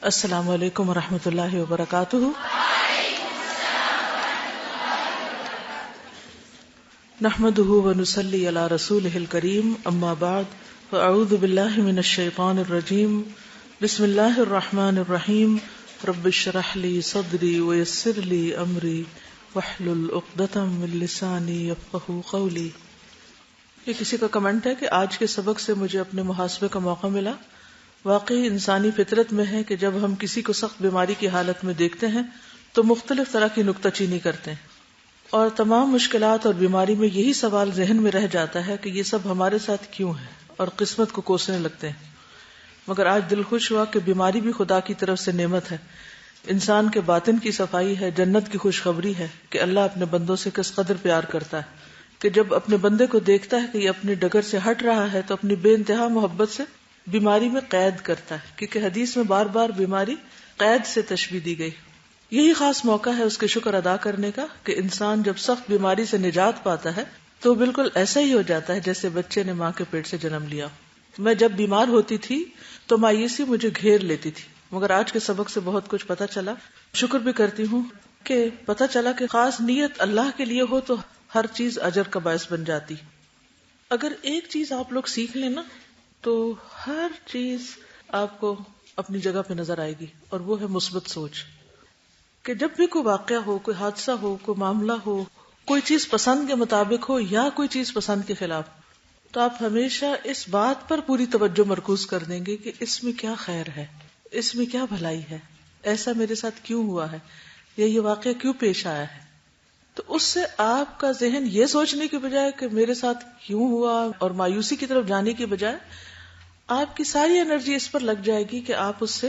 السلام علیکم ورحمۃ اللہ وبرکاتہ۔ نحمده ونصلی علی رسولہ الکریم، اما بعد فاعوذ باللہ من الشیطان الرجیم، بسم اللہ الرحمن الرحیم، رب اشرح لی صدری ویسر لی امری واحلل عقدۃ من لسانی یفقہوا قولی۔ یہ کسی کا کمنٹ ہے کہ آج کے سبق سے مجھے اپنے محاسبے کا موقع ملا۔ واقعی انسانی فطرت میں ہے کہ جب ہم کسی کو سخت بیماری کی حالت میں دیکھتے ہیں تو مختلف طرح کی نکتہ چینی کرتے ہیں، اور تمام مشکلات اور بیماری میں یہی سوال ذہن میں رہ جاتا ہے کہ یہ سب ہمارے ساتھ کیوں ہے، اور قسمت کو کوسنے لگتے ہیں۔ مگر آج دل خوش ہوا کہ بیماری بھی خدا کی طرف سے نعمت ہے، انسان کے باطن کی صفائی ہے، جنت کی خوشخبری ہے کہ اللہ اپنے بندوں سے کس قدر پیار کرتا ہے کہ جب اپنے بندے کو دیکھتا ہے کہ یہ اپنی ڈگر سے ہٹ رہا ہے تو اپنی بے انتہا محبت سے بیماری میں قید کرتا ہے، کیونکہ حدیث میں بار بار بیماری قید سے تشبیہ دی گئی۔ یہی خاص موقع ہے اس کے شکر ادا کرنے کا کہ انسان جب سخت بیماری سے نجات پاتا ہے تو بالکل ایسا ہی ہو جاتا ہے جیسے بچے نے ماں کے پیٹ سے جنم لیا۔ میں جب بیمار ہوتی تھی تو مایوسی مجھے گھیر لیتی تھی، مگر آج کے سبق سے بہت کچھ پتا چلا۔ شکر بھی کرتی ہوں کہ پتا چلا کہ خاص نیت اللہ کے لیے ہو تو ہر چیز اجر کا باعث بن جاتی۔ اگر ایک چیز آپ لوگ سیکھ لیں نا تو ہر چیز آپ کو اپنی جگہ پہ نظر آئے گی، اور وہ ہے مثبت سوچ۔ کہ جب بھی کوئی واقعہ ہو، کوئی حادثہ ہو، کوئی معاملہ ہو، کوئی چیز پسند کے مطابق ہو یا کوئی چیز پسند کے خلاف، تو آپ ہمیشہ اس بات پر پوری توجہ مرکوز کر دیں گے کہ اس میں کیا خیر ہے، اس میں کیا بھلائی ہے، ایسا میرے ساتھ کیوں ہوا ہے، یا یہ واقعہ کیوں پیش آیا ہے۔ تو اس سے آپ کا ذہن یہ سوچنے کی بجائے کہ میرے ساتھ کیوں ہوا اور مایوسی کی طرف جانے کی بجائے آپ کی ساری انرجی اس پر لگ جائے گی کہ آپ اس سے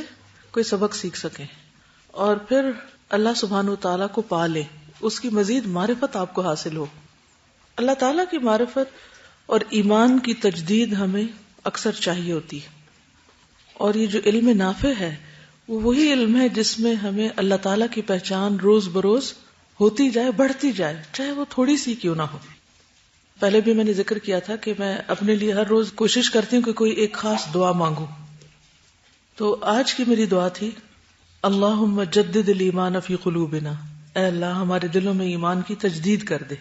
کوئی سبق سیکھ سکیں اور پھر اللہ سبحانہ و تعالیٰ کو پا لیں، اس کی مزید معرفت آپ کو حاصل ہو۔ اللہ تعالیٰ کی معرفت اور ایمان کی تجدید ہمیں اکثر چاہیے ہوتی ہے، اور یہ جو علم نافع ہے وہ وہی علم ہے جس میں ہمیں اللہ تعالیٰ کی پہچان روز بروز ہوتی جائے، بڑھتی جائے، چاہے وہ تھوڑی سی کیوں نہ ہو۔ پہلے بھی میں نے ذکر کیا تھا کہ میں اپنے لیے ہر روز کوشش کرتی ہوں کہ کوئی ایک خاص دعا مانگوں، تو آج کی میری دعا تھی اللہم جدد الایمان فی قلوبنا، اے اللہ ہمارے دلوں میں ایمان کی تجدید کر دے۔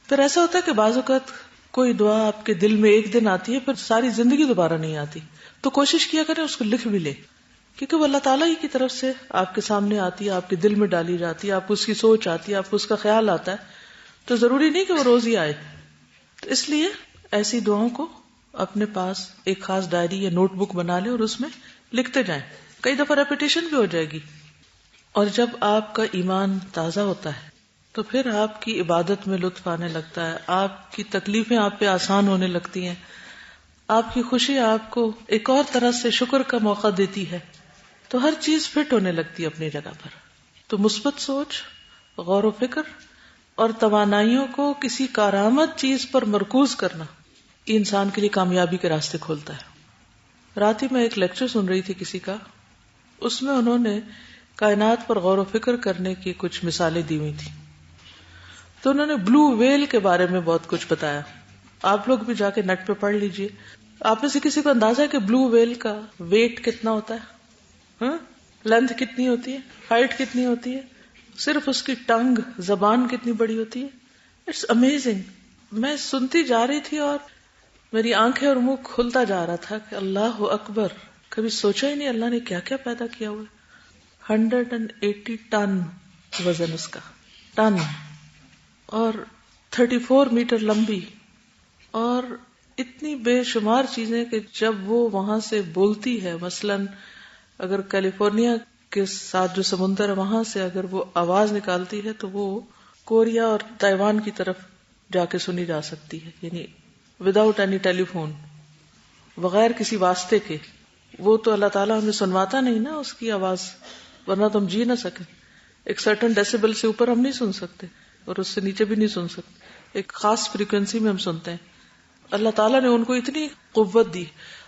پھر ایسا ہوتا ہے کہ بعض اوقات کوئی دعا آپ کے دل میں ایک دن آتی ہے پھر ساری زندگی دوبارہ نہیں آتی، تو کوشش کیا کریں اس کو لکھ بھی لے، کیونکہ وہ اللہ تعالیٰ ہی کی طرف سے آپ کے سامنے آتی ہے، آپ کے دل میں ڈالی جاتی ہے، آپ اس کی سوچ آتی ہے، آپ کو اس کا خیال آتا ہے، تو ضروری نہیں کہ وہ روز ہی آئے۔ تو اس لیے ایسی دعاؤں کو اپنے پاس ایک خاص ڈائری یا نوٹ بک بنا لیں اور اس میں لکھتے جائیں، کئی دفعہ ریپیٹیشن بھی ہو جائے گی۔ اور جب آپ کا ایمان تازہ ہوتا ہے تو پھر آپ کی عبادت میں لطف آنے لگتا ہے، آپ کی تکلیفیں آپ پہ آسان ہونے لگتی ہیں، آپ کی خوشی آپ کو ایک اور طرح سے شکر کا موقع دیتی ہے، تو ہر چیز فٹ ہونے لگتی ہے اپنی جگہ پر۔ تو مثبت سوچ، غور و فکر اور توانائیوں کو کسی کارآمد چیز پر مرکوز کرنا، یہ انسان کے لیے کامیابی کے راستے کھولتا ہے۔ رات ہی میں ایک لیکچر سن رہی تھی کسی کا، اس میں انہوں نے کائنات پر غور و فکر کرنے کی کچھ مثالیں دی ہوئی تھی، تو انہوں نے بلو ویل کے بارے میں بہت کچھ بتایا۔ آپ لوگ بھی جا کے نیٹ پہ پڑھ لیجئے۔ آپ میں سے کسی کو اندازہ ہے کہ بلو ویل کا ویٹ کتنا ہوتا ہے، لینتھ کتنی ہوتی ہے، ہائٹ کتنی ہوتی ہے، صرف اس کی ٹنگ، زبان کتنی بڑی ہوتی ہے؟ It's amazing. میں سنتی جا رہی تھی اور میری آنکھیں اور منہ کھلتا جا رہا تھا کہ اللہ اکبر، کبھی سوچا ہی نہیں اللہ نے کیا کیا پیدا کیا ہوا ہے۔ 180 ٹن وزن اس کا، ٹن، اور 34 میٹر لمبی، اور اتنی بے شمار چیزیں کہ جب وہ وہاں سے بولتی ہے، مثلاً اگر کیلیفورنیا کے ساتھ جو سمندر ہے وہاں سے اگر وہ آواز نکالتی ہے تو وہ کوریا اور تائیوان کی طرف جا کے سنی جا سکتی ہے، یعنی وداؤٹ اینی ٹیلی فون، بغیر کسی واسطے کے۔ وہ تو اللہ تعالیٰ ہمیں سنواتا نہیں نا اس کی آواز، ورنہ تو ہم جی نہ سکیں۔ ایک سرٹن ڈیسیبل سے اوپر ہم نہیں سن سکتے اور اس سے نیچے بھی نہیں سن سکتے، ایک خاص فریکوینسی میں ہم سنتے ہیں۔ اللہ تعالیٰ نے ان کو اتنی قوت دی۔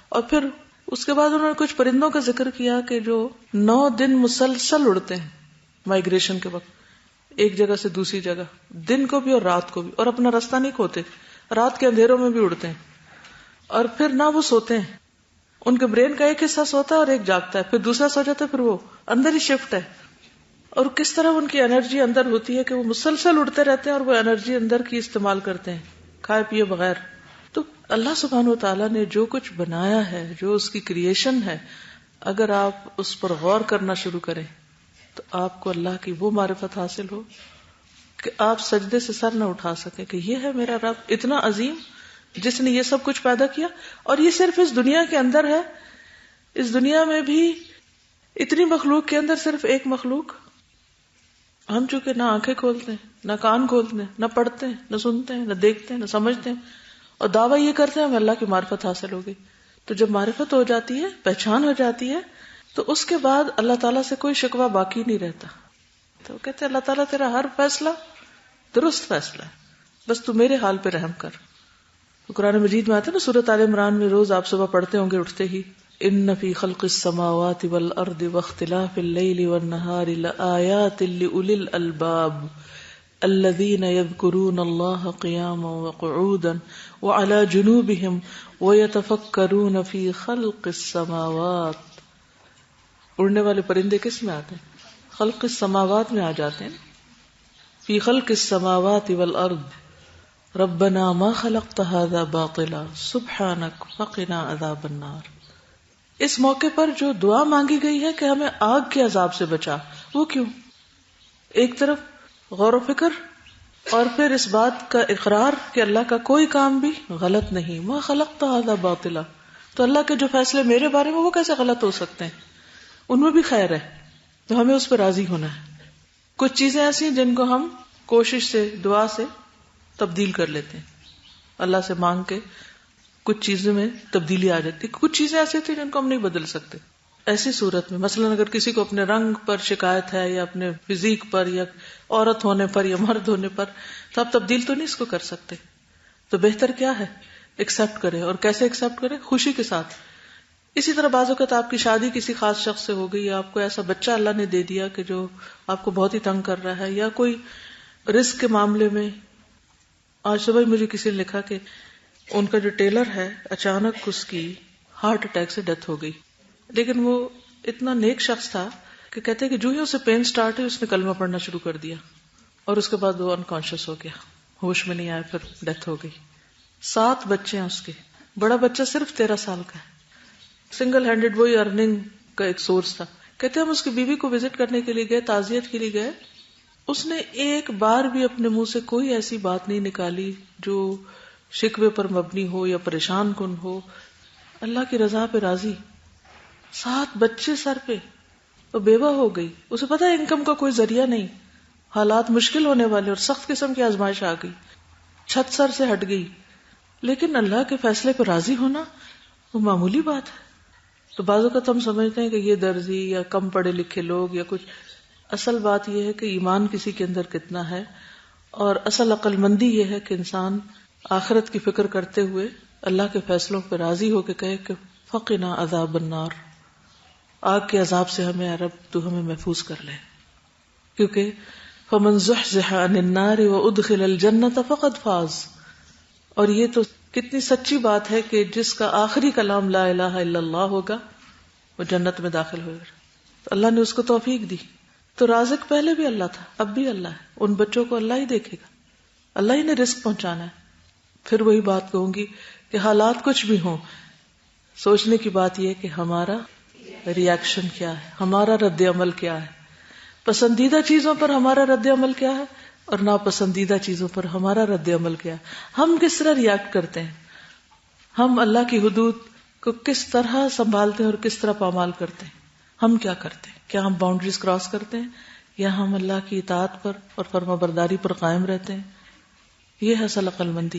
اور پھر اس کے بعد انہوں نے کچھ پرندوں کا ذکر کیا کہ جو 9 دن مسلسل اڑتے ہیں مائگریشن کے وقت، ایک جگہ سے دوسری جگہ، دن کو بھی اور رات کو بھی، اور اپنا راستہ نہیں کھوتے، رات کے اندھیروں میں بھی اڑتے ہیں، اور پھر نہ وہ سوتے ہیں، ان کے برین کا ایک حصہ سوتا ہے اور ایک جاگتا ہے، پھر دوسرا سو جاتا ہے، پھر وہ اندر ہی شفٹ ہے. اور کس طرح ان کی انرجی اندر ہوتی ہے کہ وہ مسلسل اڑتے رہتے ہیں اور وہ انرجی اندر کی استعمال کرتے ہیں کھائے پیے بغیر. تو اللہ سبحانہ و تعالیٰ نے جو کچھ بنایا ہے، جو اس کی کریشن ہے، اگر آپ اس پر غور کرنا شروع کریں تو آپ کو اللہ کی وہ معرفت حاصل ہو کہ آپ سجدے سے سر نہ اٹھا سکیں کہ یہ ہے میرا رب اتنا عظیم جس نے یہ سب کچھ پیدا کیا. اور یہ صرف اس دنیا کے اندر ہے. اس دنیا میں بھی اتنی مخلوق کے اندر صرف ایک مخلوق، ہم چونکہ نہ آنکھیں کھولتے ہیں، نہ کان کھولتے ہیں، نہ پڑھتے ہیں، نہ سنتے ہیں، نہ دیکھتے ہیں، نہ سمجھتے ہیں، اور دعویٰ یہ کرتے ہیں ہمیں اللہ کی معرفت حاصل ہوگی. تو جب معرفت ہو جاتی ہے، پہچان ہو جاتی ہے، تو اس کے بعد اللہ تعالیٰ سے کوئی شکوہ باقی نہیں رہتا. تو کہتے ہیں اللہ تعالیٰ تیرا ہر فیصلہ درست فیصلہ ہے، بس تو میرے حال پہ رحم کر. قرآن مجید میں آتا ہے نا، سورۃ آل عمران میں روز آپ صبح پڑھتے ہوں گے اٹھتے ہی، ان فی خلق السماوات والارض واختلاف اللیل والنہار لآیات لأولی الالباب الذین یذکرون اللہ قیاما وقعودا وعلی جنوبہم ویتفکرون فی خلق السماوات. اڑنے والے پرندے کس میں آتے ہیں؟ خلق السماوات میں آ جاتے ہیں. فی خلق السماوات والارض ربنا ما خلقت هذا باطلا سبحانک فقنا عذاب النار. اس موقع پر جو دعا مانگی گئی ہے کہ ہمیں آگ کے عذاب سے بچا، وہ کیوں؟ ایک طرف غور و فکر اور پھر اس بات کا اقرار کہ اللہ کا کوئی کام بھی غلط نہیں. ما خلقت هذا باطلا، تو اللہ کے جو فیصلے میرے بارے میں وہ کیسے غلط ہو سکتے ہیں؟ ان میں بھی خیر ہے، تو ہمیں اس پہ راضی ہونا ہے. کچھ چیزیں ایسی ہیں جن کو ہم کوشش سے، دعا سے تبدیل کر لیتے ہیں، اللہ سے مانگ کے کچھ چیزوں میں تبدیلی آ جاتی ہے. کچھ چیزیں ایسی ہوتی ہیں جن کو ہم نہیں بدل سکتے. ایسی صورت میں مثلا اگر کسی کو اپنے رنگ پر شکایت ہے یا اپنے فزیک پر یا عورت ہونے پر یا مرد ہونے پر، تو آپ تبدیل تو نہیں اس کو کر سکتے. تو بہتر کیا ہے؟ ایکسپٹ کریں. اور کیسے ایکسپٹ کریں؟ خوشی کے ساتھ. اسی طرح بعض اوقات آپ کی شادی کسی خاص شخص سے ہو گئی، یا آپ کو ایسا بچہ اللہ نے دے دیا کہ جو آپ کو بہت ہی تنگ کر رہا ہے، یا کوئی رزق کے معاملے میں. آج صبح مجھے کسی نے لکھا کہ ان کا جو ٹیلر ہے اچانک اس کی ہارٹ اٹیک سے ڈیتھ ہو گئی، لیکن وہ اتنا نیک شخص تھا کہ کہتے کہ جو ہی اسے پین سٹارٹ ہوئی اس نے کلمہ پڑھنا شروع کر دیا، اور اس کے بعد وہ انکانشیس ہو گیا، ہوش میں نہیں آیا، پھر ڈیتھ ہو گئی. 7 بچے ہیں اس کے، بڑا بچہ صرف 13 سال کا ہے. سنگل ہینڈڈ وہی ارننگ کا ایک سورس تھا. کہتے ہم اس کی بیوی کو وزٹ کرنے کے لیے گئے، تعزیت کے لیے گئے، اس نے ایک بار بھی اپنے منہ سے کوئی ایسی بات نہیں نکالی جو شکوے پر مبنی ہو یا پریشان کن ہو. اللہ کی رضا پہ راضی. 7 بچے سر پہ، وہ بیوہ ہو گئی، اسے پتا ہے انکم کا کوئی ذریعہ نہیں، حالات مشکل ہونے والے اور سخت قسم کی آزمائش آ گئی، چھت سر سے ہٹ گئی، لیکن اللہ کے فیصلے پہ راضی ہونا وہ معمولی بات ہے. تو بعض اوقات ہم سمجھتے ہیں کہ یہ درزی یا کم پڑھے لکھے لوگ یا کچھ، اصل بات یہ ہے کہ ایمان کسی کے اندر کتنا ہے، اور اصل عقل مندی یہ ہے کہ انسان آخرت کی فکر کرتے ہوئے اللہ کے فیصلوں پہ راضی ہو کے کہے کہ فقنا عذاب النار، آگ کے عذاب سے ہمیں اے رب تو ہمیں محفوظ کر لے. کیونکہ فمن زحزح عن النار وادخل الجنۃ فقد فاز. اور یہ تو کتنی سچی بات ہے کہ جس کا آخری کلام لا الہ الا اللہ ہوگا وہ جنت میں داخل ہوگا. تو اللہ نے اس کو توفیق دی. تو رازق پہلے بھی اللہ تھا، اب بھی اللہ ہے، ان بچوں کو اللہ ہی دیکھے گا، اللہ ہی نے رزق پہنچانا ہے. پھر وہی بات کہوں گی کہ حالات کچھ بھی ہوں، سوچنے کی بات یہ کہ ہمارا ری ایکشن کیا ہے، ہمارا رد عمل کیا ہے، پسندیدہ چیزوں پر ہمارا رد عمل کیا ہے اور ناپسندیدہ چیزوں پر ہمارا رد عمل کیا ہے. ہم کس طرح ری ایکٹ کرتے ہیں، ہم اللہ کی حدود کو کس طرح سنبھالتے ہیں اور کس طرح پامال کرتے ہیں. ہم کیا کرتے ہیں؟ کیا ہم باؤنڈریز کراس کرتے ہیں یا ہم اللہ کی اطاعت پر اور فرما برداری پر قائم رہتے ہیں؟ یہ ہے اصل عقل مندی.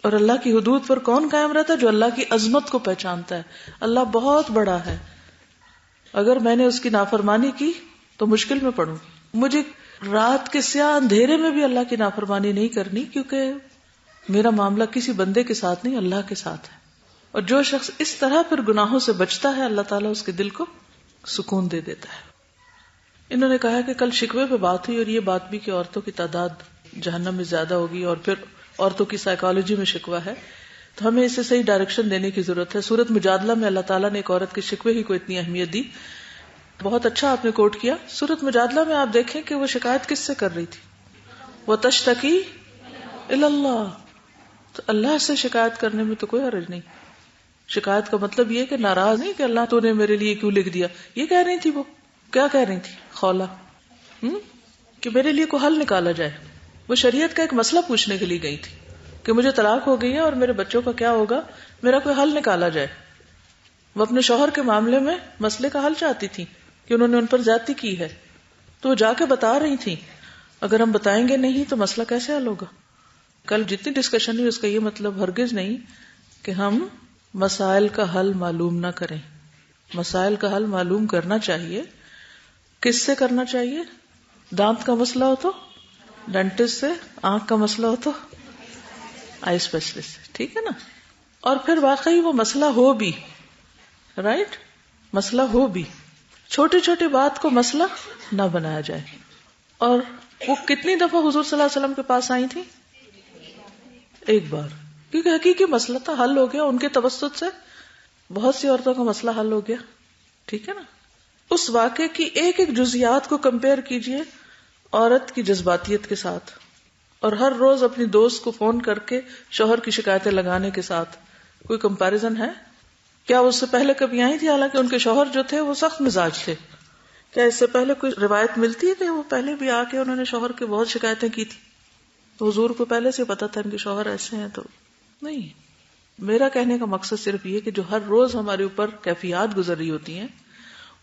اور اللہ کی حدود پر کون قائم رہتا ہے؟ جو اللہ کی عظمت کو پہچانتا ہے. اللہ بہت بڑا ہے، اگر میں نے اس کی نافرمانی کی تو مشکل میں پڑوں. مجھے رات کے سیاہ اندھیرے میں بھی اللہ کی نافرمانی نہیں کرنی، کیونکہ میرا معاملہ کسی بندے کے ساتھ نہیں، اللہ کے ساتھ ہے. اور جو شخص اس طرح پھر گناہوں سے بچتا ہے، اللہ تعالیٰ اس کے دل کو سکون دے دیتا ہے. انہوں نے کہا کہ کل شکوے پہ بات ہوئی، اور یہ بات بھی کہ عورتوں کی تعداد جہنم میں زیادہ ہوگی، اور پھر عورتوں کی سائیکالوجی میں شکوہ ہے. تو ہمیں اسے صحیح ڈائریکشن دینے کی ضرورت ہے. سورۃ مجادلہ میں اللہ تعالیٰ نے ایک عورت کے شکوے ہی کو اتنی اہمیت دی. بہت اچھا آپ نے کوٹ کیا. سورۃ مجادلہ میں آپ دیکھیں کہ وہ شکایت کس سے کر رہی تھی؟ وَتَشْتَكِي إِلَى اللَّهِ. تو اللہ سے شکایت کرنے میں تو کوئی حرج نہیں. شکایت کا مطلب یہ کہ ناراض نہیں کہ اللہ تو نے میرے لیے کیوں لکھ دیا. یہ کہہ رہی تھی وہ کیا کہہ رہی تھی خولا کہ میرے لیے کوئی حل نکالا جائے. وہ شریعت کا ایک مسئلہ پوچھنے کے لیے گئی تھی کہ مجھے طلاق ہو گئی ہے اور میرے بچوں کا کیا ہوگا, میرا کوئی حل نکالا جائے. وہ اپنے شوہر کے معاملے میں مسئلے کا حل چاہتی تھی کہ انہوں نے ان پر زیادتی کی ہے, تو وہ جا کے بتا رہی تھی. اگر ہم بتائیں گے نہیں تو مسئلہ کیسے حل ہوگا؟ کل جتنی ڈسکشن ہوئی اس کا یہ مطلب ہرگز نہیں کہ ہم مسائل کا حل معلوم نہ کریں. مسائل کا حل معلوم کرنا چاہیے. کس سے کرنا چاہیے؟ دانت کا مسئلہ ہو تو ڈینٹسٹ سے, آنکھ کا مسئلہ ہو تو آئی اسپیشلسٹ سے, ٹھیک ہے نا. اور پھر واقعی وہ مسئلہ ہو بھی, رائٹ, مسئلہ ہو بھی, چھوٹی چھوٹی بات کو مسئلہ نہ بنایا جائے. اور وہ کتنی دفعہ حضور صلی اللہ علیہ وسلم کے پاس آئی تھی؟ ایک بار, کیونکہ حقیقی مسئلہ تھا, حل ہو گیا. ان کے توسط سے بہت سی عورتوں کا مسئلہ حل ہو گیا, ٹھیک ہے نا. اس واقعے کی ایک ایک جزیات کو کمپیئر کیجئے عورت کی جذباتیت کے ساتھ, اور ہر روز اپنی دوست کو فون کر کے شوہر کی شکایتیں لگانے کے ساتھ. کوئی کمپیریزن ہے کیا؟ اس سے پہلے کبھی آئی تھی؟ حالانکہ ان کے شوہر جو تھے وہ سخت مزاج تھے. کیا اس سے پہلے کوئی روایت ملتی ہے کہ وہ پہلے بھی آ کے انہوں نے شوہر کے بہت شکایتیں کی تھی؟ تو حضور کو پہلے سے پتا تھا ان کے شوہر ایسے ہیں. تو نہیں, میرا کہنے کا مقصد صرف یہ کہ جو ہر روز ہمارے اوپر کیفیات گزر رہی ہوتی ہیں,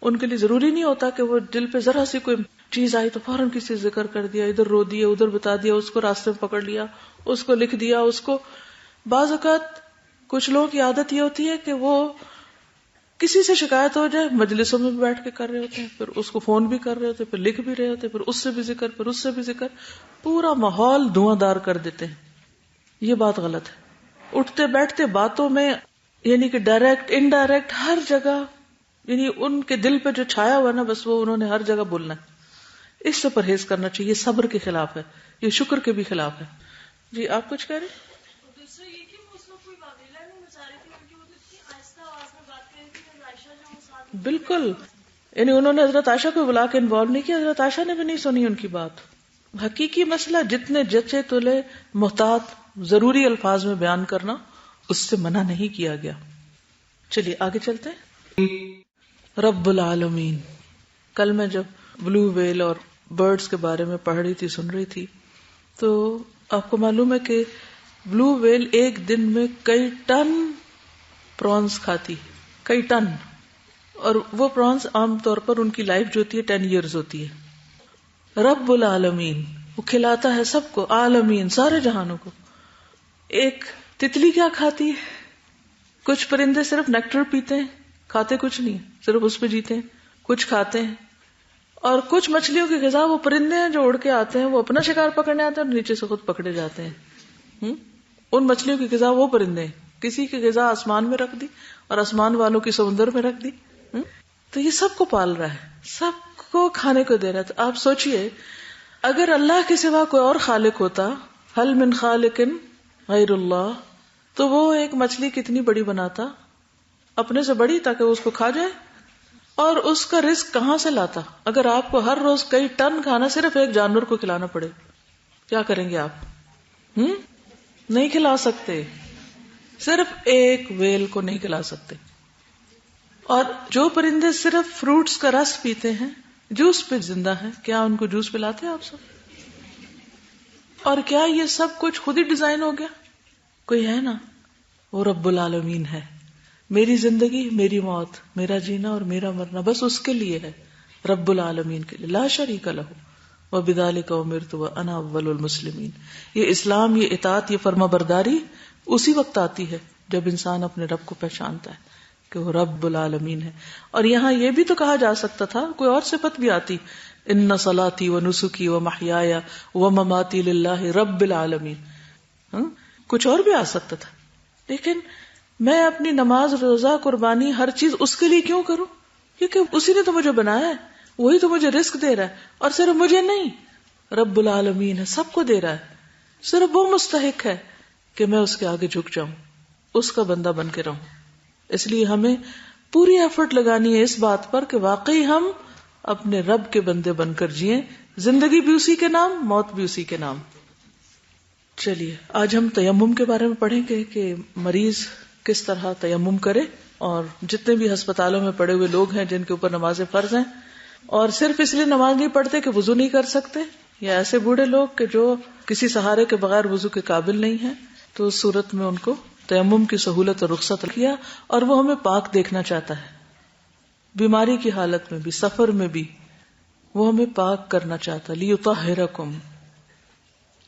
ان کے لیے ضروری نہیں ہوتا کہ وہ دل پہ ذرا سی کوئی چیز آئی تو فوراً کسی ذکر کر دیا, ادھر رو دیا, ادھر بتا دیا, اس کو راستے میں پکڑ لیا, اس کو لکھ دیا, اس کو. بعض اوقات کچھ لوگوں کی عادت یہ ہوتی ہے کہ وہ کسی سے شکایت ہو جائے مجلسوں میں بھی بیٹھ کے کر رہے ہوتے ہیں, پھر اس کو فون بھی کر رہے ہوتے ہیں, پھر لکھ بھی رہے ہوتے ہیں, پھر اس سے بھی ذکر, پھر اس سے بھی ذکر, پورا ماحول دھواں دار کر دیتے ہیں. یہ بات غلط ہے. اٹھتے بیٹھتے باتوں میں, یعنی کہ ڈائریکٹ انڈائریکٹ ہر جگہ, یعنی ان کے دل پہ جو چھایا ہوا نا بس وہ انہوں نے ہر جگہ بولنا ہے. اس سے پرہیز کرنا چاہیے. صبر کے خلاف ہے, یہ شکر کے بھی خلاف ہے. جی آپ کچھ کہہ رہے ہیں؟ دوسرا یہ کہ وہ اس میں کوئی واقعہ نہیں بتا رہی تھی, کیونکہ وہ اتنی آہستہ آواز میں بات کر رہی تھی کہ عائشہ جو وہ ساتھ بالکل, یعنی انہوں نے حضرت عائشہ کو بلا کے انوالو نہیں کیا, حضرت عائشہ نے بھی نہیں سنی ان کی بات. حقیقی مسئلہ جتنے جچے تلے محتاط ضروری الفاظ میں بیان کرنا, اس سے منع نہیں کیا گیا. چلیے آگے چلتے ہیں. رب العالمین. کل میں جب بلو ویل اور برڈز کے بارے میں پڑھ رہی تھی, سن رہی تھی, تو آپ کو معلوم ہے کہ بلو ویل ایک دن میں کئی ٹن پرانس کھاتی, کئی ٹن. اور وہ پرانس عام طور پر ان کی لائف جو ہوتی ہے 10 ایئرز ہوتی ہے. رب العالمین, وہ کھلاتا ہے سب کو, عالمین سارے جہانوں کو. ایک تتلی کیا کھاتی ہے؟ کچھ پرندے صرف نیکٹر پیتے ہیں, کھاتے کچھ نہیں, صرف اس پہ جیتے ہیں. کچھ کھاتے ہیں, اور کچھ مچھلیوں کی غذا وہ پرندے ہیں جو اڑ کے آتے ہیں, وہ اپنا شکار پکڑنے آتے ہیں اور نیچے سے خود پکڑے جاتے ہیں. ان مچھلیوں کی غذا وہ پرندے ہیں. کسی کی غذا آسمان میں رکھ دی اور آسمان والوں کی سمندر میں رکھ دی. تو یہ سب کو پال رہا ہے, سب کو کھانے کو دے رہا ہے. تو آپ سوچئے اگر اللہ کے سوا کوئی اور خالق ہوتا, هل من خالق غیر اللہ, تو وہ ایک مچھلی کتنی بڑی بناتا, اپنے سے بڑی, تاکہ وہ اس کو کھا جائے. اور اس کا رزق کہاں سے لاتا؟ اگر آپ کو ہر روز کئی ٹن کھانا صرف ایک جانور کو کھلانا پڑے, کیا کریں گے آپ؟ نہیں کھلا سکتے, صرف ایک ویل کو نہیں کھلا سکتے. اور جو پرندے صرف فروٹس کا رس پیتے ہیں, جوس پہ زندہ ہیں, کیا ان کو جوس پلاتے ہیں آپ سب؟ اور کیا یہ سب کچھ خود ہی ڈیزائن ہو گیا؟ کوئی ہے نا, وہ رب العالمین ہے. میری زندگی, میری موت, میرا جینا اور میرا مرنا بس اس کے لیے ہے, رب العالمین کے لیے. لا شریک لہ وبذالک امرت وانا اول المسلمین. یہ اسلام, یہ اطاعت, یہ فرما برداری اسی وقت آتی ہے جب انسان اپنے رب کو پہچانتا ہے کہ وہ رب العالمین ہے. اور یہاں یہ بھی تو کہا جا سکتا تھا, کوئی اور صفت بھی آتی, ان صلاتی ونسکی ومحیایا ومماتی للہ رب العالمین. کچھ اور بھی آ سکتا تھا, لیکن میں اپنی نماز, روزہ, قربانی, ہر چیز اس کے لیے کیوں کروں؟ کیونکہ اسی نے تو مجھے بنایا ہے, وہی تو مجھے رزق دے رہا ہے. اور صرف مجھے نہیں, رب العالمین ہے, سب کو دے رہا ہے. صرف وہ مستحق ہے کہ میں اس کے آگے جھک جاؤں. اس کا بندہ بن کے رہوں. اس لیے ہمیں پوری ایفرٹ لگانی ہے اس بات پر کہ واقعی ہم اپنے رب کے بندے بن کر جئیں، زندگی بھی اسی کے نام، موت بھی اسی کے نام. چلیے آج ہم تیمم کے بارے میں پڑھیں گے کہ مریض کس طرح تیمم کرے، اور جتنے بھی ہسپتالوں میں پڑے ہوئے لوگ ہیں جن کے اوپر نمازیں فرض ہیں اور صرف اس لیے نماز نہیں پڑھتے کہ وضو نہیں کر سکتے، یا ایسے بوڑھے لوگ کہ جو کسی سہارے کے بغیر وضو کے قابل نہیں ہیں، تو اس صورت میں ان کو تیمم کی سہولت اور رخصت کیا، اور وہ ہمیں پاک دیکھنا چاہتا ہے. بیماری کی حالت میں بھی، سفر میں بھی وہ ہمیں پاک کرنا چاہتا ہے. لیطہرکم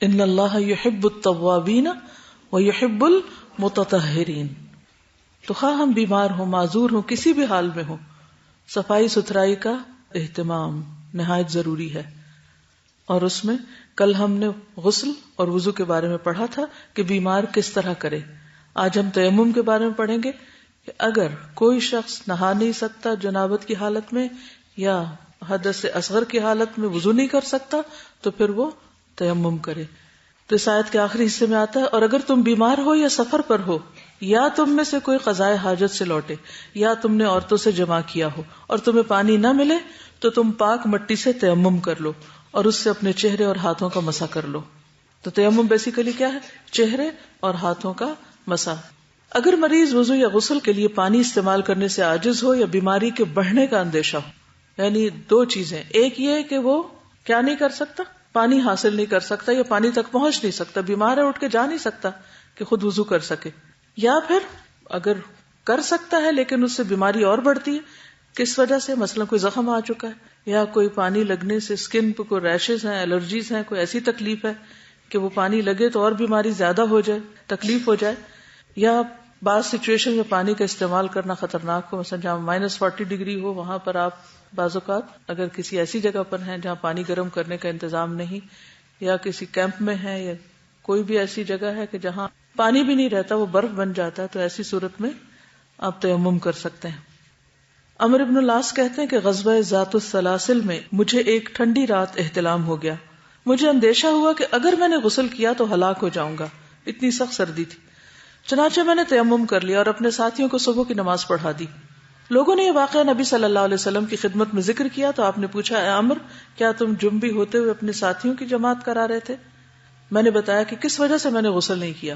ان اللہ یحب التوابین ویحب المتطہرین. تو خواہ ہم بیمار ہوں، معذور ہوں، کسی بھی حال میں ہوں، صفائی ستھرائی کا اہتمام نہایت ضروری ہے. اور اس میں کل ہم نے غسل اور وضو کے بارے میں پڑھا تھا کہ بیمار کس طرح کرے. آج ہم تیمم کے بارے میں پڑھیں گے کہ اگر کوئی شخص نہا نہیں سکتا جنابت کی حالت میں یا حدث اصغر کی حالت میں وضو نہیں کر سکتا تو پھر وہ تیمم کرے. تو اس آیت کے آخری حصے میں آتا ہے اور اگر تم بیمار ہو یا سفر پر ہو یا تم میں سے کوئی قضائے حاجت سے لوٹے یا تم نے عورتوں سے جمع کیا ہو اور تمہیں پانی نہ ملے تو تم پاک مٹی سے تیمم کر لو اور اس سے اپنے چہرے اور ہاتھوں کا مسح کر لو. تو تیمم بیسیکلی کیا ہے؟ چہرے اور ہاتھوں کا مسح. اگر مریض وضو یا غسل کے لیے پانی استعمال کرنے سے عاجز ہو یا بیماری کے بڑھنے کا اندیشہ ہو، یعنی دو چیزیں، ایک یہ کہ وہ کیا نہیں کر سکتا، پانی حاصل نہیں کر سکتا یا پانی تک پہنچ نہیں سکتا، بیمار ہے، اٹھ کے جا نہیں سکتا کہ خود وضو کر سکے، یا پھر اگر کر سکتا ہے لیکن اس سے بیماری اور بڑھتی ہے. کس وجہ سے؟ مثلا کوئی زخم آ چکا ہے یا کوئی پانی لگنے سے اسکن پہ کوئی ریشز ہیں، الرجیز ہیں، کوئی ایسی تکلیف ہے کہ وہ پانی لگے تو اور بیماری زیادہ ہو جائے، تکلیف ہو جائے، یا بعض سچویشن میں پانی کا استعمال کرنا خطرناک ہو، مثلا جہاں -40 ڈگری ہو وہاں پر آپ بعض اوقات اگر کسی ایسی جگہ پر ہیں جہاں پانی گرم کرنے کا انتظام نہیں، یا کسی کیمپ میں ہے یا کوئی بھی ایسی جگہ ہے کہ جہاں پانی بھی نہیں رہتا، وہ برف بن جاتا ہے، تو ایسی صورت میں آپ تیمم کر سکتے ہیں. عمرو بن العاص کہتے ہیں کہ غزوہ ذات السلاسل میں مجھے ایک ٹھنڈی رات احتلام ہو گیا. مجھے اندیشہ ہوا کہ اگر میں نے غسل کیا تو ہلاک ہو جاؤں گا، اتنی سخت سردی تھی. چنانچہ میں نے تیمم کر لیا اور اپنے ساتھیوں کو صبح کی نماز پڑھا دی. لوگوں نے یہ واقعہ نبی صلی اللہ علیہ وسلم کی خدمت میں ذکر کیا تو آپ نے پوچھا، اے عمرو، کیا تم جنبی ہوتے ہوئے اپنے ساتھیوں کی جماعت کرا رہے تھے؟ میں نے بتایا کہ کس وجہ سے میں نے غسل نہیں کیا،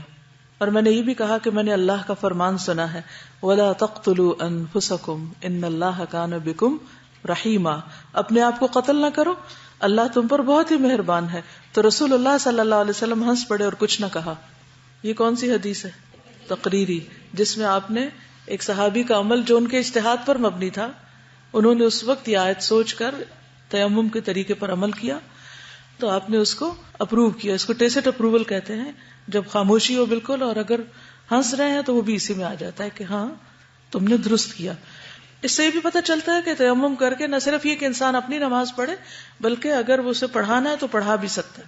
اور میں نے یہ بھی کہا کہ میں نے اللہ کا فرمان سنا ہے، وَلَا تَقْتُلُوا أَنفُسَكُمْ إِنَّ اللَّهَ كَانَ بِكُمْ رَحِيمًا. اپنے آپ کو قتل نہ کرو، اللہ تم پر بہت ہی مہربان ہے. تو رسول اللہ صلی اللہ علیہ وسلم ہنس پڑے اور کچھ نہ کہا. یہ کون سی حدیث ہے؟ تقریری، جس میں آپ نے ایک صحابی کا عمل جو ان کے اجتہاد پر مبنی تھا، انہوں نے اس وقت یہ آیت سوچ کر تیمم کے طریقے پر عمل کیا تو آپ نے اس کو اپروو کیا. اس کو ٹیسٹ اپروول کہتے ہیں، جب خاموشی ہو بالکل اور اگر ہنس رہے ہیں تو وہ بھی اسی میں آ جاتا ہے کہ ہاں تم نے درست کیا. اس سے یہ بھی پتہ چلتا ہے کہ تیمم کر کے نہ صرف یہ کہ انسان اپنی نماز پڑھے بلکہ اگر وہ اسے پڑھانا ہے تو پڑھا بھی سکتا ہے.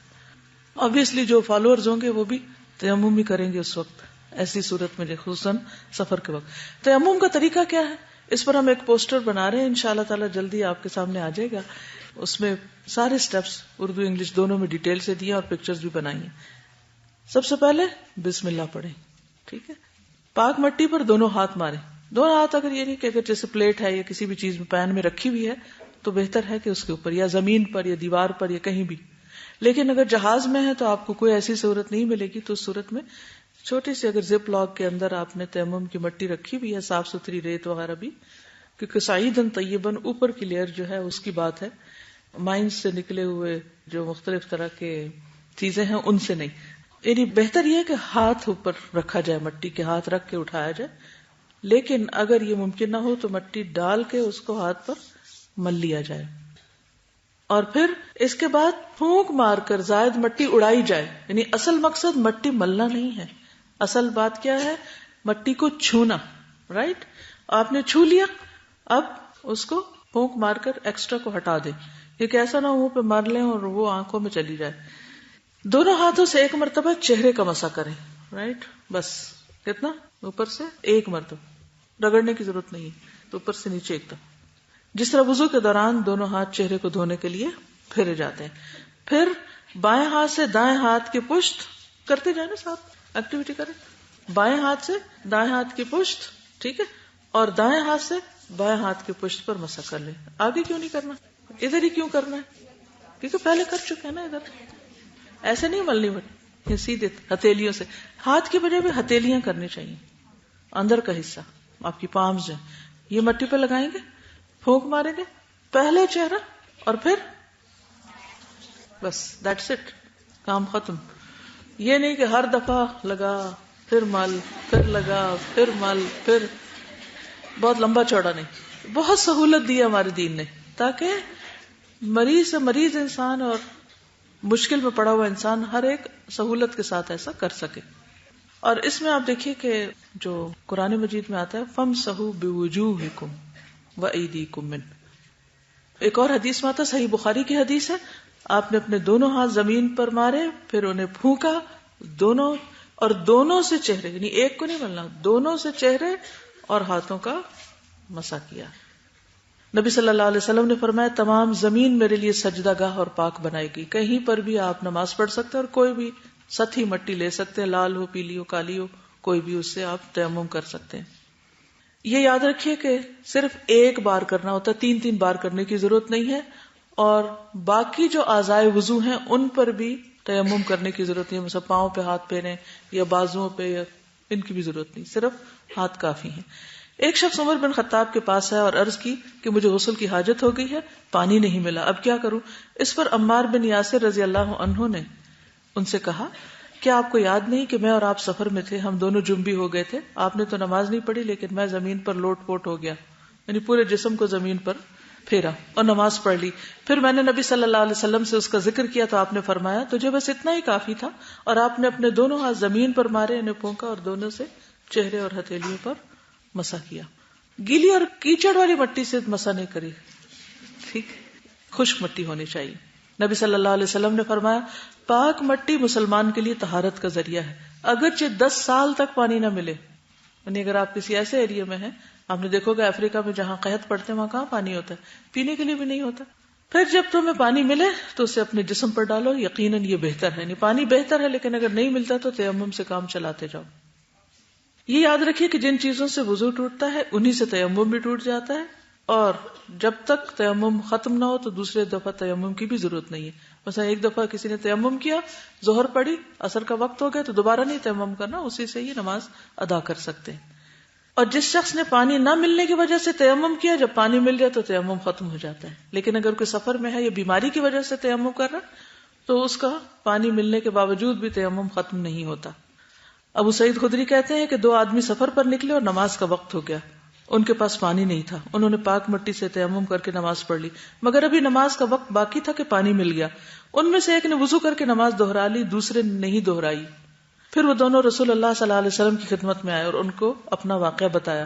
obviously جو فالوورز ہوں گے وہ بھی تیمم ہی کریں گے اس وقت، ایسی صورت میں خصوصاً سفر کے وقت. تیمم کا طریقہ کیا ہے؟ اس پر ہم ایک پوسٹر بنا رہے ہیں، انشاءاللہ تعالی جلدی آپ کے سامنے آ جائے گا. اس میں سارے سٹیپس اردو انگلش دونوں میں ڈیٹیل سے دیے اور پکچرز بھی بنائی ہیں. سب سے پہلے بسم اللہ پڑھیں، ٹھیک ہے. پاک مٹی پر دونوں ہاتھ ماریں، دونوں ہاتھ، اگر یہ نہیں کہ اگر جیسے پلیٹ ہے یا کسی بھی چیز میں پین میں رکھی ہوئی ہے تو بہتر ہے کہ اس کے اوپر یا زمین پر یا دیوار پر یا کہیں بھی. لیکن اگر جہاز میں ہے تو آپ کو کوئی ایسی صورت نہیں ملے گی، تو اس صورت میں چھوٹی سی اگر زپ لاک کے اندر آپ نے تیمم کی مٹی رکھی ہوئی ہے، صاف ستھری ریت وغیرہ بھی، کیونکہ سعیدن طیبن اوپر کی لیئر جو ہے اس کی بات ہے، مائنز سے نکلے ہوئے جو مختلف طرح کے چیزیں ہیں ان سے نہیں. یعنی بہتر یہ کہ ہاتھ اوپر رکھا جائے، مٹی کے ہاتھ رکھ کے اٹھایا جائے. لیکن اگر یہ ممکن نہ ہو تو مٹی ڈال کے اس کو ہاتھ پر مل لیا جائے، اور پھر اس کے بعد پھونک مار کر زائد مٹی اڑائی جائے. یعنی اصل مقصد مٹی ملنا نہیں ہے، اصل بات کیا ہے؟ مٹی کو چھونا. رائٹ، آپ نے چھو لیا، اب اس کو پھونک مار کر ایکسٹرا کو ہٹا دیں، کیونکہ ایسا نہ منہ پہ مار لیں اور وہ آنکھوں میں چلی جائے. دونوں ہاتھوں سے ایک مرتبہ چہرے کا مسح کریں. رائٹ، بس کتنا؟ اوپر سے ایک مرتبہ، رگڑنے کی ضرورت نہیں، تو اوپر سے نیچے ایک دم، جس طرح وضو کے دوران دونوں ہاتھ چہرے کو دھونے کے لیے پھیرے جاتے ہیں. پھر بائیں ہاتھ سے دائیں ہاتھ کی پشت کرتے جائیں نا، ساتھ ایکٹیویٹی کریں. بائیں ہاتھ سے دائیں ہاتھ کی پشت، ٹھیک ہے، اور دائیں ہاتھ سے بائیں ہاتھ کی پشت پر مسح کر لیں. آگے کیوں نہیں کرنا؟ ادھر ہی کیوں کرنا ہے؟ کیونکہ پہلے کر چکے ہیں نا ادھر. ایسے نہیں ملنی یہ سیدھے ہتھیلیوں سے. ہاتھ کی بجائے بھی ہتھیلیاں کرنی چاہیے. اندر کا حصہ آپ کی پامز ہیں یہ مٹی پہ لگائیں گے، پھونک ماریں گے، پہلے چہرہ اور پھر بس دیٹس اٹ، کام ختم. یہ نہیں کہ ہر دفعہ لگا پھر مل پھر لگا پھر مل پھر، بہت لمبا چوڑا نہیں. بہت سہولت دی ہے ہمارے دین نے تاکہ مریض سے مریض انسان اور مشکل میں پڑا ہوا انسان ہر ایک سہولت کے ساتھ ایسا کر سکے. اور اس میں آپ دیکھیے کہ جو قرآن مجید میں آتا ہے فَامْسَحُوا بِوُجُوهِكُمْ وَأَيْدِيكُمْ مِنْ. ایک اور حدیث میں آتا ہے، صحیح بخاری کی حدیث ہے، آپ نے اپنے دونوں ہاتھ زمین پر مارے، پھر انہیں پھونکا دونوں، اور دونوں سے چہرے، یعنی ایک کو نہیں ملنا، دونوں سے چہرے اور ہاتھوں کا مسح کیا. نبی صلی اللہ علیہ وسلم نے فرمایا تمام زمین میرے لیے سجدہ گاہ اور پاک بنائی گئی. کہیں پر بھی آپ نماز پڑھ سکتے ہیں اور کوئی بھی سطحی مٹی لے سکتے ہیں، لال ہو پیلی ہو کالی ہو کوئی بھی، اس سے آپ تیمم کر سکتے ہیں. یہ یاد رکھیے کہ صرف ایک بار کرنا ہوتا ہے، 3 بار کرنے کی ضرورت نہیں ہے. اور باقی جو اعضائے وضو ہیں ان پر بھی تیمم کرنے کی ضرورت نہیں ہے، مثلا پاؤں پہ ہاتھ پھیریں یا بازوؤں پہ، یا ان کی بھی ضرورت نہیں، صرف ہاتھ کافی ہیں. ایک شخص عمر بن خطاب کے پاس آیا اور عرض کی کہ مجھے غسل کی حاجت ہو گئی ہے، پانی نہیں ملا، اب کیا کروں؟ اس پر عمار بن یاسر رضی اللہ عنہ نے ان سے کہا کیا آپ کو یاد نہیں کہ میں اور آپ سفر میں تھے، ہم دونوں جنبی ہو گئے تھے، آپ نے تو نماز نہیں پڑھی لیکن میں زمین پر لوٹ پوٹ ہو گیا، یعنی پورے جسم کو زمین پر پھیرا اور نماز پڑھ لی. پھر میں نے نبی صلی اللہ علیہ وسلم سے اس کا ذکر کیا تو آپ نے فرمایا تجھے بس اتنا ہی کافی تھا، اور آپ نے اپنے دونوں ہاتھ زمین پر مارے، انہیں پھونکا اور دونوں سے چہرے اور ہتھیلیوں پر مسح کیا. گیلی اور کیچڑ والی مٹی سے مسح نہیں کری، ٹھیک، خشک مٹی ہونی چاہیے. نبی صلی اللہ علیہ وسلم نے فرمایا پاک مٹی مسلمان کے لیے طہارت کا ذریعہ ہے، اگرچہ 10 سال تک پانی نہ ملے. یعنی اگر آپ کسی ایسے ایریا میں ہیں، آپ نے دیکھو گے افریقہ میں جہاں قحط پڑتے ہیں وہاں کہاں پانی ہوتا ہے، پینے کے لیے بھی نہیں ہوتا. پھر جب تمہیں پانی ملے تو اسے اپنے جسم پر ڈالو، یقیناً یہ بہتر ہے. یعنی پانی بہتر ہے لیکن اگر نہیں ملتا تو تیمم سے کام چلاتے جاؤ. یہ یاد رکھیے کہ جن چیزوں سے وضو ٹوٹتا ہے انہی سے تیمم بھی ٹوٹ جاتا ہے، اور جب تک تیمم ختم نہ ہو تو دوسرے دفعہ تیمم کی بھی ضرورت نہیں ہے. مثلا ایک دفعہ کسی نے تیمم کیا، ظہر پڑی، عصر کا وقت ہو گیا تو دوبارہ نہیں تیمم کرنا، اسی سے ہی نماز ادا کر سکتے ہیں. اور جس شخص نے پانی نہ ملنے کی وجہ سے تیمم کیا، جب پانی مل جائے تو تیمم ختم ہو جاتا ہے. لیکن اگر کوئی سفر میں ہے یا بیماری کی وجہ سے تیمم کر رہا تو اس کا پانی ملنے کے باوجود بھی تیمم ختم نہیں ہوتا. ابو سعید خدری کہتے ہیں کہ 2 آدمی سفر پر نکلے اور نماز کا وقت ہو گیا، ان کے پاس پانی نہیں تھا، انہوں نے پاک مٹی سے تیمم کر کے نماز پڑھ لی، مگر ابھی نماز کا وقت باقی تھا کہ پانی مل گیا. ان میں سے ایک نے وضو کر کے نماز دہرا لی، دوسرے نے نہیں دہرائی. پھر وہ دونوں رسول اللہ صلی اللہ علیہ وسلم کی خدمت میں آئے اور ان کو اپنا واقعہ بتایا.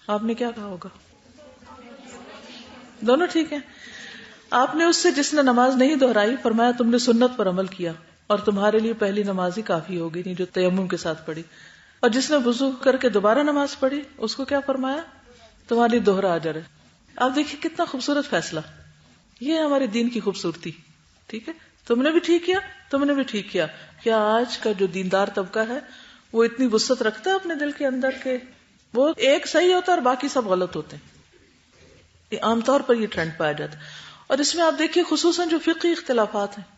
آپ نے کیا کہا ہوگا؟ دونوں ٹھیک ہیں. آپ نے اس سے جس نے نماز نہیں دہرائی فرمایا تم نے سنت پر عمل کیا اور تمہارے لیے پہلی نماز ہی کافی ہوگی، نہیں جو تیمم کے ساتھ پڑھی. اور جس نے وضو کر کے دوبارہ نماز پڑھی اس کو کیا فرمایا؟ تمہاری دوہرا اجر ہے. آپ دیکھیے کتنا خوبصورت فیصلہ، یہ ہے ہمارے دین کی خوبصورتی. ٹھیک ہے، تم نے بھی ٹھیک کیا، تم نے بھی ٹھیک کیا. کیا آج کا جو دیندار طبقہ ہے وہ اتنی وسعت رکھتا ہے اپنے دل کے اندر کہ وہ ایک صحیح ہوتا ہے اور باقی سب غلط ہوتے ہیں؟ یہ عام طور پر یہ ٹرینڈ پایا جاتا ہے. اور اس میں آپ دیکھیے خصوصاً جو فقہی اختلافات ہیں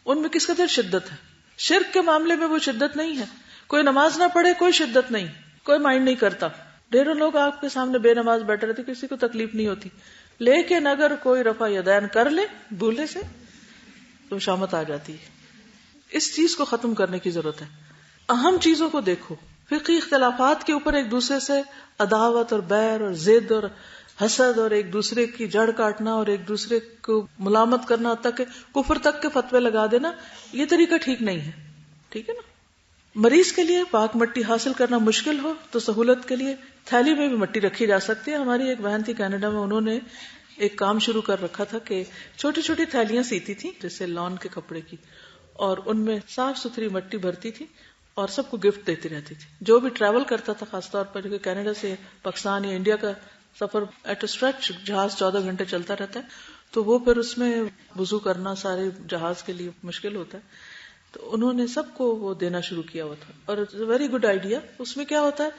ان میں کس قدر شدت ہے. شرک کے معاملے میں وہ شدت نہیں ہے، کوئی نماز نہ پڑھے کوئی شدت نہیں، کوئی مائنڈ نہیں کرتا. ڈھیروں لوگ آپ کے سامنے بے نماز بیٹھے رہتے، کسی کو تکلیف نہیں ہوتی. لیکن اگر کوئی رفع یدین کر لے بھولے سے تو شامت آ جاتی ہے. اس چیز کو ختم کرنے کی ضرورت ہے. اہم چیزوں کو دیکھو، فقہی اختلافات کے اوپر ایک دوسرے سے عداوت اور بیر اور ضد اور حسد اور ایک دوسرے کی جڑ کاٹنا اور ایک دوسرے کو ملامت کرنا تک کہ کفر تک کے فتوے لگا دینا، یہ طریقہ ٹھیک نہیں ہے. ٹھیک ہے نا. مریض کے لیے پاک مٹی حاصل کرنا مشکل ہو تو سہولت کے لیے تھیلی میں بھی مٹی رکھی جا سکتی ہے. ہماری ایک بہن تھی کینیڈا میں، انہوں نے ایک کام شروع کر رکھا تھا کہ چھوٹی چھوٹی تھیلیاں سیتی تھی جیسے لان کے کپڑے کی، اور ان میں صاف ستھری مٹی بھرتی تھی اور سب کو گفٹ دیتی رہتی تھی. جو بھی ٹریول کرتا تھا، خاص طور پر جو کہ کینیڈا سے پاکستان یا انڈیا کا سفر ایٹ اسٹریچ جہاز 14 گھنٹے چلتا رہتا ہے، تو وہ پھر اس میں وضو کرنا سارے جہاز کے لیے مشکل ہوتا ہے. تو انہوں نے سب کو وہ دینا شروع کیا ہوا تھا. اور ویری گڈ آئیڈیا. اس میں کیا ہوتا ہے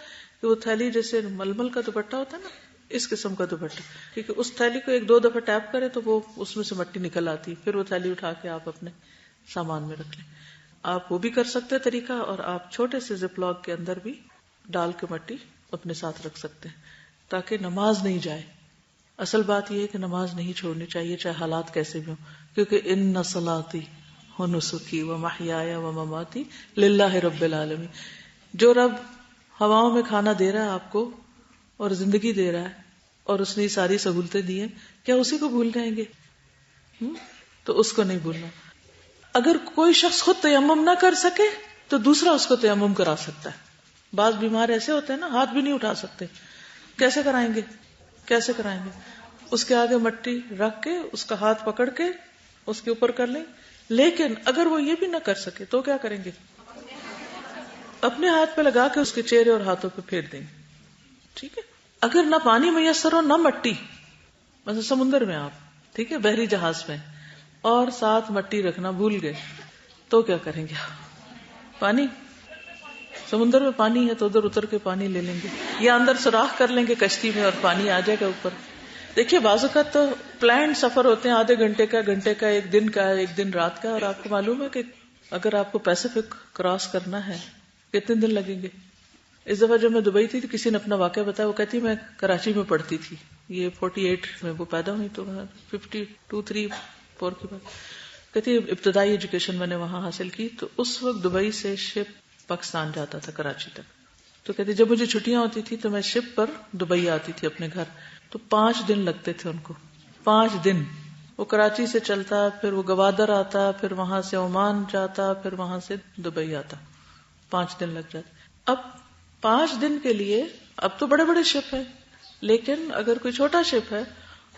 کہ وہ تھیلی جیسے ململ کا دوپٹہ ہوتا ہے نا, اس قسم کا دوپٹہ, کیونکہ اس تھیلی کو 1-2 دفعہ ٹیپ کرے تو وہ اس میں سے مٹی نکل آتی, پھر وہ تھیلی اٹھا کے آپ اپنے سامان میں رکھ لیں. آپ وہ بھی کر سکتے طریقہ, اور آپ چھوٹے سے زپ لاک کے اندر بھی ڈال کے مٹی اپنے ساتھ رکھ سکتے ہیں تاکہ نماز نہیں جائے. اصل بات یہ ہے کہ نماز نہیں چھوڑنی چاہیے چاہے حالات کیسے بھی ہوں, کیونکہ ان صلاتی و نسکی و محیایا و مماتی للہ رب العالمین. جو رب ہواؤں میں کھانا دے رہا ہے آپ کو اور زندگی دے رہا ہے اور اس نے ساری سہولتیں دی ہیں, کیا اسی کو بھول جائیں گے؟ تو اس کو نہیں بھولنا. اگر کوئی شخص خود تیمم نہ کر سکے تو دوسرا اس کو تیمم کرا سکتا ہے. بعض بیمار ایسے ہوتے ہیں نا, ہاتھ بھی نہیں اٹھا سکتے, کیسے کرائیں گے؟ کیسے کرائیں گے؟ اس کے آگے مٹی رکھ کے اس کا ہاتھ پکڑ کے اس کے اوپر کر لیں. لیکن اگر وہ یہ بھی نہ کر سکے تو کیا کریں گے؟ اپنے ہاتھ پہ لگا کے اس کے چہرے اور ہاتھوں پہ پھیر دیں گے. ٹھیک ہے. اگر نہ پانی میسر ہو نہ مٹی, مثلا سمندر میں آپ, ٹھیک ہے, بحری جہاز میں, اور ساتھ مٹی رکھنا بھول گئے تو کیا کریں گے؟ پانی, سمندر میں پانی ہے تو ادھر اتر کے پانی لے لیں گے, یا اندر سوراخ کر لیں گے کشتی میں اور پانی آ جائے گا اوپر. دیکھیے بعض اوقات تو پلانڈ سفر ہوتے ہیں, آدھے گھنٹے کا, گھنٹے کا, 1 دن کا, 1 دن رات کا, اور آپ کو معلوم ہے کہ اگر آپ کو پیسفک کراس کرنا ہے کتنے دن لگیں گے. اس دفعہ جب میں دبئی تھی تو کسی نے اپنا واقعہ بتایا, وہ کہتی میں کراچی میں پڑھتی تھی, یہ 48 میں وہ پیدا ہوئی, تو 52-53-4 کی بات, کہتی ابتدائی ایجوکیشن میں نے وہاں حاصل کی. تو اس وقت دبئی سے شپ پاکستان جاتا تھا کراچی تک. تو کہتی جب مجھے چھٹیاں ہوتی تھی تو میں شپ پر دبئی آتی تھی اپنے گھر, تو 5 دن لگتے تھے ان کو. 5 دن وہ کراچی سے چلتا, پھر وہ گوادر آتا, پھر وہاں سے عمان جاتا, پھر وہاں سے دبئی آتا, 5 دن لگ جاتے. اب 5 دن کے لیے, اب تو بڑے بڑے شپ ہیں, لیکن اگر کوئی چھوٹا شپ ہے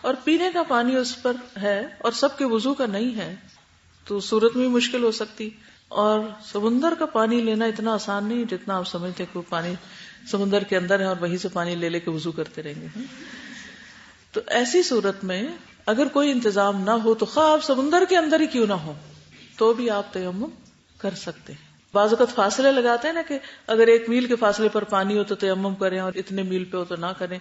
اور پینے کا پانی اس پر ہے اور سب کے وضو کا نہیں ہے تو صورت میں مشکل ہو سکتی. اور سمندر کا پانی لینا اتنا آسان نہیں جتنا آپ سمجھتے کہ وہ پانی سمندر کے اندر ہے اور وہیں سے پانی لے لے کے وضو کرتے رہیں گے. تو ایسی صورت میں اگر کوئی انتظام نہ ہو تو خواہ آپ سمندر کے اندر ہی کیوں نہ ہو تو بھی آپ تیمم کر سکتے ہیں. بعض اوقات فاصلے لگاتے ہیں نا کہ اگر 1 میل کے فاصلے پر پانی ہو تو تیمم کریں اور اتنے میل پہ ہو تو نہ کریں.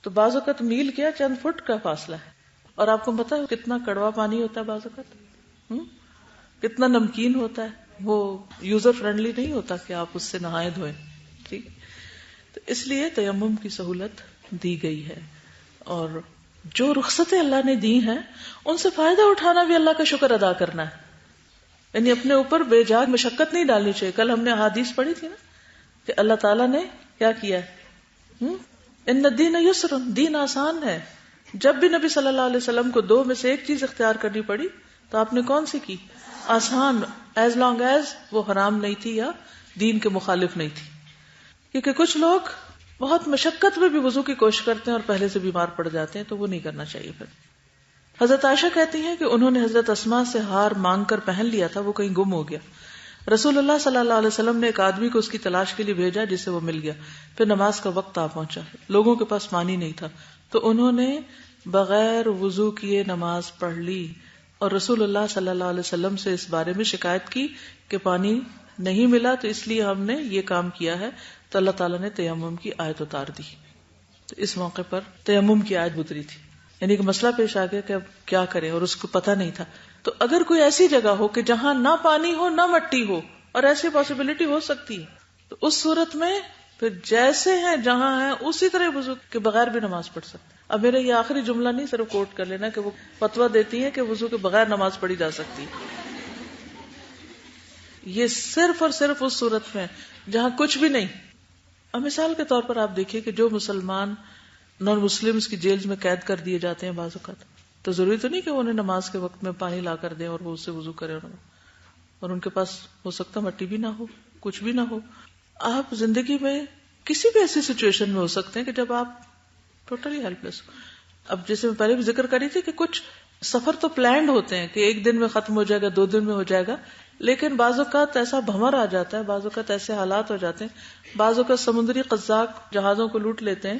تو بعض اوقات میل کیا, چند فٹ کا فاصلہ ہے, اور آپ کو پتا ہے کتنا کڑوا پانی ہوتا ہے بعض اوقات, کتنا نمکین ہوتا ہے, وہ یوزر فرینڈلی نہیں ہوتا کہ آپ اس سے نہائے دھوئیں. ٹھیک, تو اس لیے تیمم کی سہولت دی گئی ہے, اور جو رخصتیں اللہ نے دی ہیں ان سے فائدہ اٹھانا بھی اللہ کا شکر ادا کرنا ہے. یعنی اپنے اوپر بے جا مشقت نہیں ڈالنی چاہیے. کل ہم نے حدیث پڑھی تھی نا کہ اللہ تعالیٰ نے کیا کیا ہے, ان الدین یسر, دین آسان ہے. جب بھی نبی صلی اللہ علیہ وسلم کو 2 میں سے 1 چیز اختیار کرنی پڑی تو آپ نے کون سی کی؟ آسان, ایز لانگ ایز وہ حرام نہیں تھی یا دین کے مخالف نہیں تھی. کیونکہ کچھ لوگ بہت مشقت میں بھی وضو کی کوشش کرتے ہیں اور پہلے سے بیمار پڑ جاتے ہیں, تو وہ نہیں کرنا چاہیے. پھر حضرت عائشہ کہتی ہیں کہ انہوں نے حضرت اسماء سے ہار مانگ کر پہن لیا تھا, وہ کہیں گم ہو گیا. رسول اللہ صلی اللہ علیہ وسلم نے ایک آدمی کو اس کی تلاش کے لیے بھیجا جسے وہ مل گیا. پھر نماز کا وقت آ پہنچا, لوگوں کے پاس پانی نہیں تھا, تو انہوں نے بغیر وضو کیے نماز پڑھ لی اور رسول اللہ صلی اللہ علیہ وسلم سے اس بارے میں شکایت کی کہ پانی نہیں ملا تو اس لیے ہم نے یہ کام کیا ہے. تو اللہ تعالیٰ نے تیمم کی آیت اتار دی. تو اس موقع پر تیمم کی آیت اتری تھی, یعنی کہ مسئلہ پیش آ گیا کہ اب کیا کریں, اور اس کو پتہ نہیں تھا. تو اگر کوئی ایسی جگہ ہو کہ جہاں نہ پانی ہو نہ مٹی ہو, اور ایسی پاسبلٹی ہو سکتی ہے, تو اس صورت میں پھر جیسے ہیں جہاں ہیں اسی طرح وضو کے بغیر بھی نماز پڑھ سکتے. اب میرا یہ آخری جملہ نہیں صرف کوٹ کر لینا کہ وہ فتویٰ دیتی ہے کہ وضو کے بغیر نماز پڑھی جا سکتی ہے. یہ صرف اور صرف اس صورت میں جہاں کچھ بھی نہیں. اب مثال کے طور پر آپ دیکھیے کہ جو مسلمان نان مسلمز کی جیل میں قید کر دیے جاتے ہیں بعض اوقات, تو ضروری تو نہیں کہ انہیں نماز کے وقت میں پانی لا کر دیں اور وہ اس سے وضو کریں, اور ان کے پاس ہو سکتا مٹی بھی نہ ہو, کچھ بھی نہ ہو. آپ زندگی میں کسی بھی ایسی سچویشن میں ہو سکتے ہیں کہ جب آپ ٹوٹلی ہیلپ لیس ہو. اب جیسے میں پہلے بھی ذکر کری تھی کہ کچھ سفر تو پلانڈ ہوتے ہیں کہ 1 دن میں ختم ہو جائے گا, 2 دن میں ہو جائے گا, لیکن بعض اوقات ایسا بھمر آ جاتا ہے, بعض اوقات ایسے حالات ہو جاتے ہیں, بعض اوقات سمندری قزاق جہازوں کو لوٹ لیتے ہیں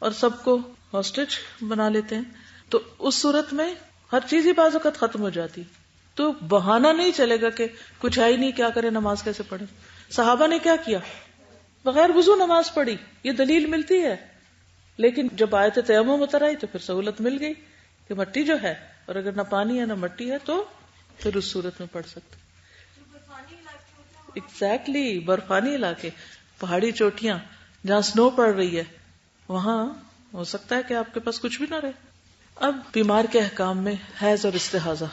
اور سب کو ہاسٹیج بنا لیتے ہیں. تو اس صورت میں ہر چیز ہی بعض اوقات ختم ہو جاتی. تو بہانہ نہیں چلے گا کہ کچھ ہے ہی نہیں، کیا کرے، نماز کیسے پڑھے. صحابہ نے کیا کیا؟ بغیر وضو نماز پڑھی. یہ دلیل ملتی ہے. لیکن جب آیت تیمم اتر آئی تو پھر سہولت مل گئی کہ مٹی جو ہے، اور اگر نہ پانی ہے نہ مٹی ہے تو پھر اس صورت میں پڑھ سکتے. ایگزیکٹلی برفانی علاقے، پہاڑی چوٹیاں جہاں سنو پڑ رہی ہے، وہاں ہو سکتا ہے کہ آپ کے پاس کچھ بھی نہ رہے. اب بیمار کے احکام میں حیض اور استحاضہ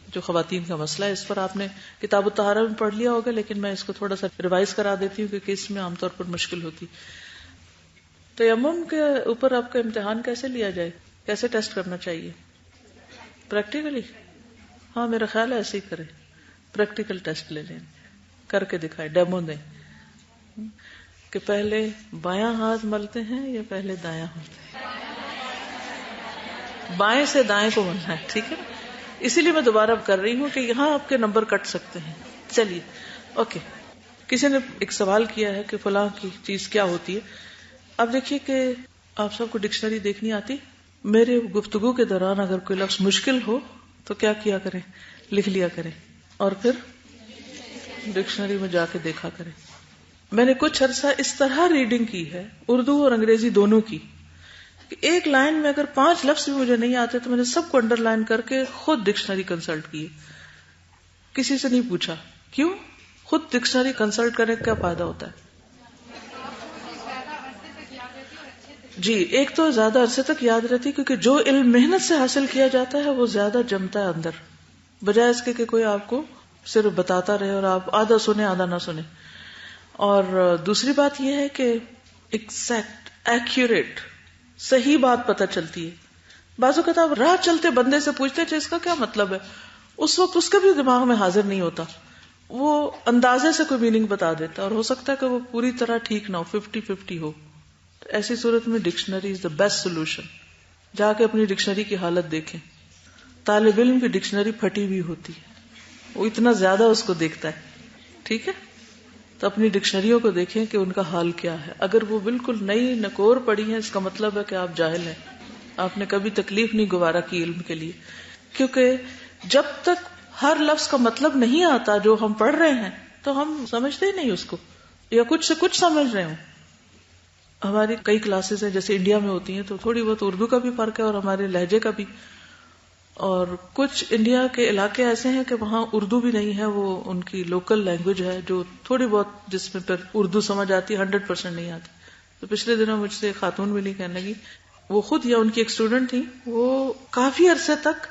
جو خواتین کا مسئلہ ہے، اس پر آپ نے کتاب الطہارہ میں پڑھ لیا ہوگا، لیکن میں اس کو تھوڑا سا ریوائز کرا دیتی ہوں کیونکہ اس میں عام طور پر مشکل ہوتی. تیمم کے اوپر آپ کا امتحان کیسے لیا جائے، کیسے ٹیسٹ کرنا چاہیے؟ پریکٹیکلی؟ ہاں میرا خیال ہے ایسے ہی کریں، پریکٹیکل ٹیسٹ لے لیں، کر کے دکھائے، ڈیمو دیں کہ پہلے بایاں ہاتھ ملتے ہیں یا پہلے دایاں ملتے ہیں. بائیں سے دائیں کو ملنا ہے، ٹھیک ہے نا. اسی لیے میں دوبارہ کر رہی ہوں کہ یہاں آپ کے نمبر کٹ سکتے ہیں. چلیے اوکے. کسی نے ایک سوال کیا ہے کہ فلاں کی چیز کیا ہوتی ہے. اب دیکھیے کہ آپ سب کو ڈکشنری دیکھنی آتی. میرے گفتگو کے دوران اگر کوئی لفظ مشکل ہو تو کیا کریں، لکھ لیا کریں اور پھر ڈکشنری میں جا کے دیکھا کریں. میں نے کچھ عرصہ اس طرح ریڈنگ کی ہے، اردو اور انگریزی دونوں کی، کہ ایک لائن میں اگر 5 لفظ بھی مجھے نہیں آتے تو میں نے سب کو انڈر لائن کر کے خود ڈکشنری کنسلٹ کی. کسی سے نہیں پوچھا. کیوں؟ خود ڈکشنری کنسلٹ کرنے کا کیا فائدہ ہوتا ہے؟ جی، ایک تو زیادہ عرصے تک یاد رہتی، کیونکہ جو علم محنت سے حاصل کیا جاتا ہے وہ زیادہ جمتا ہے اندر، بجائے اس کے کہ کوئی آپ کو صرف بتاتا رہے اور آپ آدھا سنیں آدھا نہ سنیں. اور دوسری بات یہ ہے کہ ایگزیکٹ، ایکوریٹ، صحیح بات پتہ چلتی ہے. بعض اوقات آپ راہ چلتے بندے سے پوچھتے تھے اس کا کیا مطلب ہے، اس وقت اس کے بھی دماغ میں حاضر نہیں ہوتا، وہ اندازے سے کوئی میننگ بتا دیتا، اور ہو سکتا ہے کہ وہ پوری طرح ٹھیک نہ ہو، 50-50 ہو. ایسی صورت میں dictionary is the best solution. جا کے اپنی ڈکشنری کی حالت دیکھیں. طالب علم کی ڈکشنری پھٹی ہوئی ہوتی ہے، وہ اتنا زیادہ اس کو دیکھتا ہے، ٹھیک ہے. تو اپنی ڈکشنریوں کو دیکھیں کہ ان کا حال کیا ہے. اگر وہ بالکل نئی نکور پڑی ہیں، اس کا مطلب ہے کہ آپ جاہل ہیں، آپ نے کبھی تکلیف نہیں گوارا کی علم کے لیے. کیونکہ جب تک ہر لفظ کا مطلب نہیں آتا جو ہم پڑھ رہے ہیں تو ہم سمجھتے ہی نہیں اس کو، یا کچھ سے کچھ سمجھ رہے ہوں. ہماری کئی کلاسز ہیں جیسے انڈیا میں ہوتی ہیں تو تھوڑی بہت اردو کا بھی فرق ہے اور ہمارے لہجے کا بھی. اور کچھ انڈیا کے علاقے ایسے ہیں کہ وہاں اردو بھی نہیں ہے، وہ ان کی لوکل لینگویج ہے جو تھوڑی بہت جس میں پھر اردو سمجھ آتی ہے، 100% نہیں آتی. تو پچھلے دنوں مجھ سے خاتون ملی، کہنے لگی وہ خود یا ان کی ایک اسٹوڈنٹ تھی، وہ کافی عرصے تک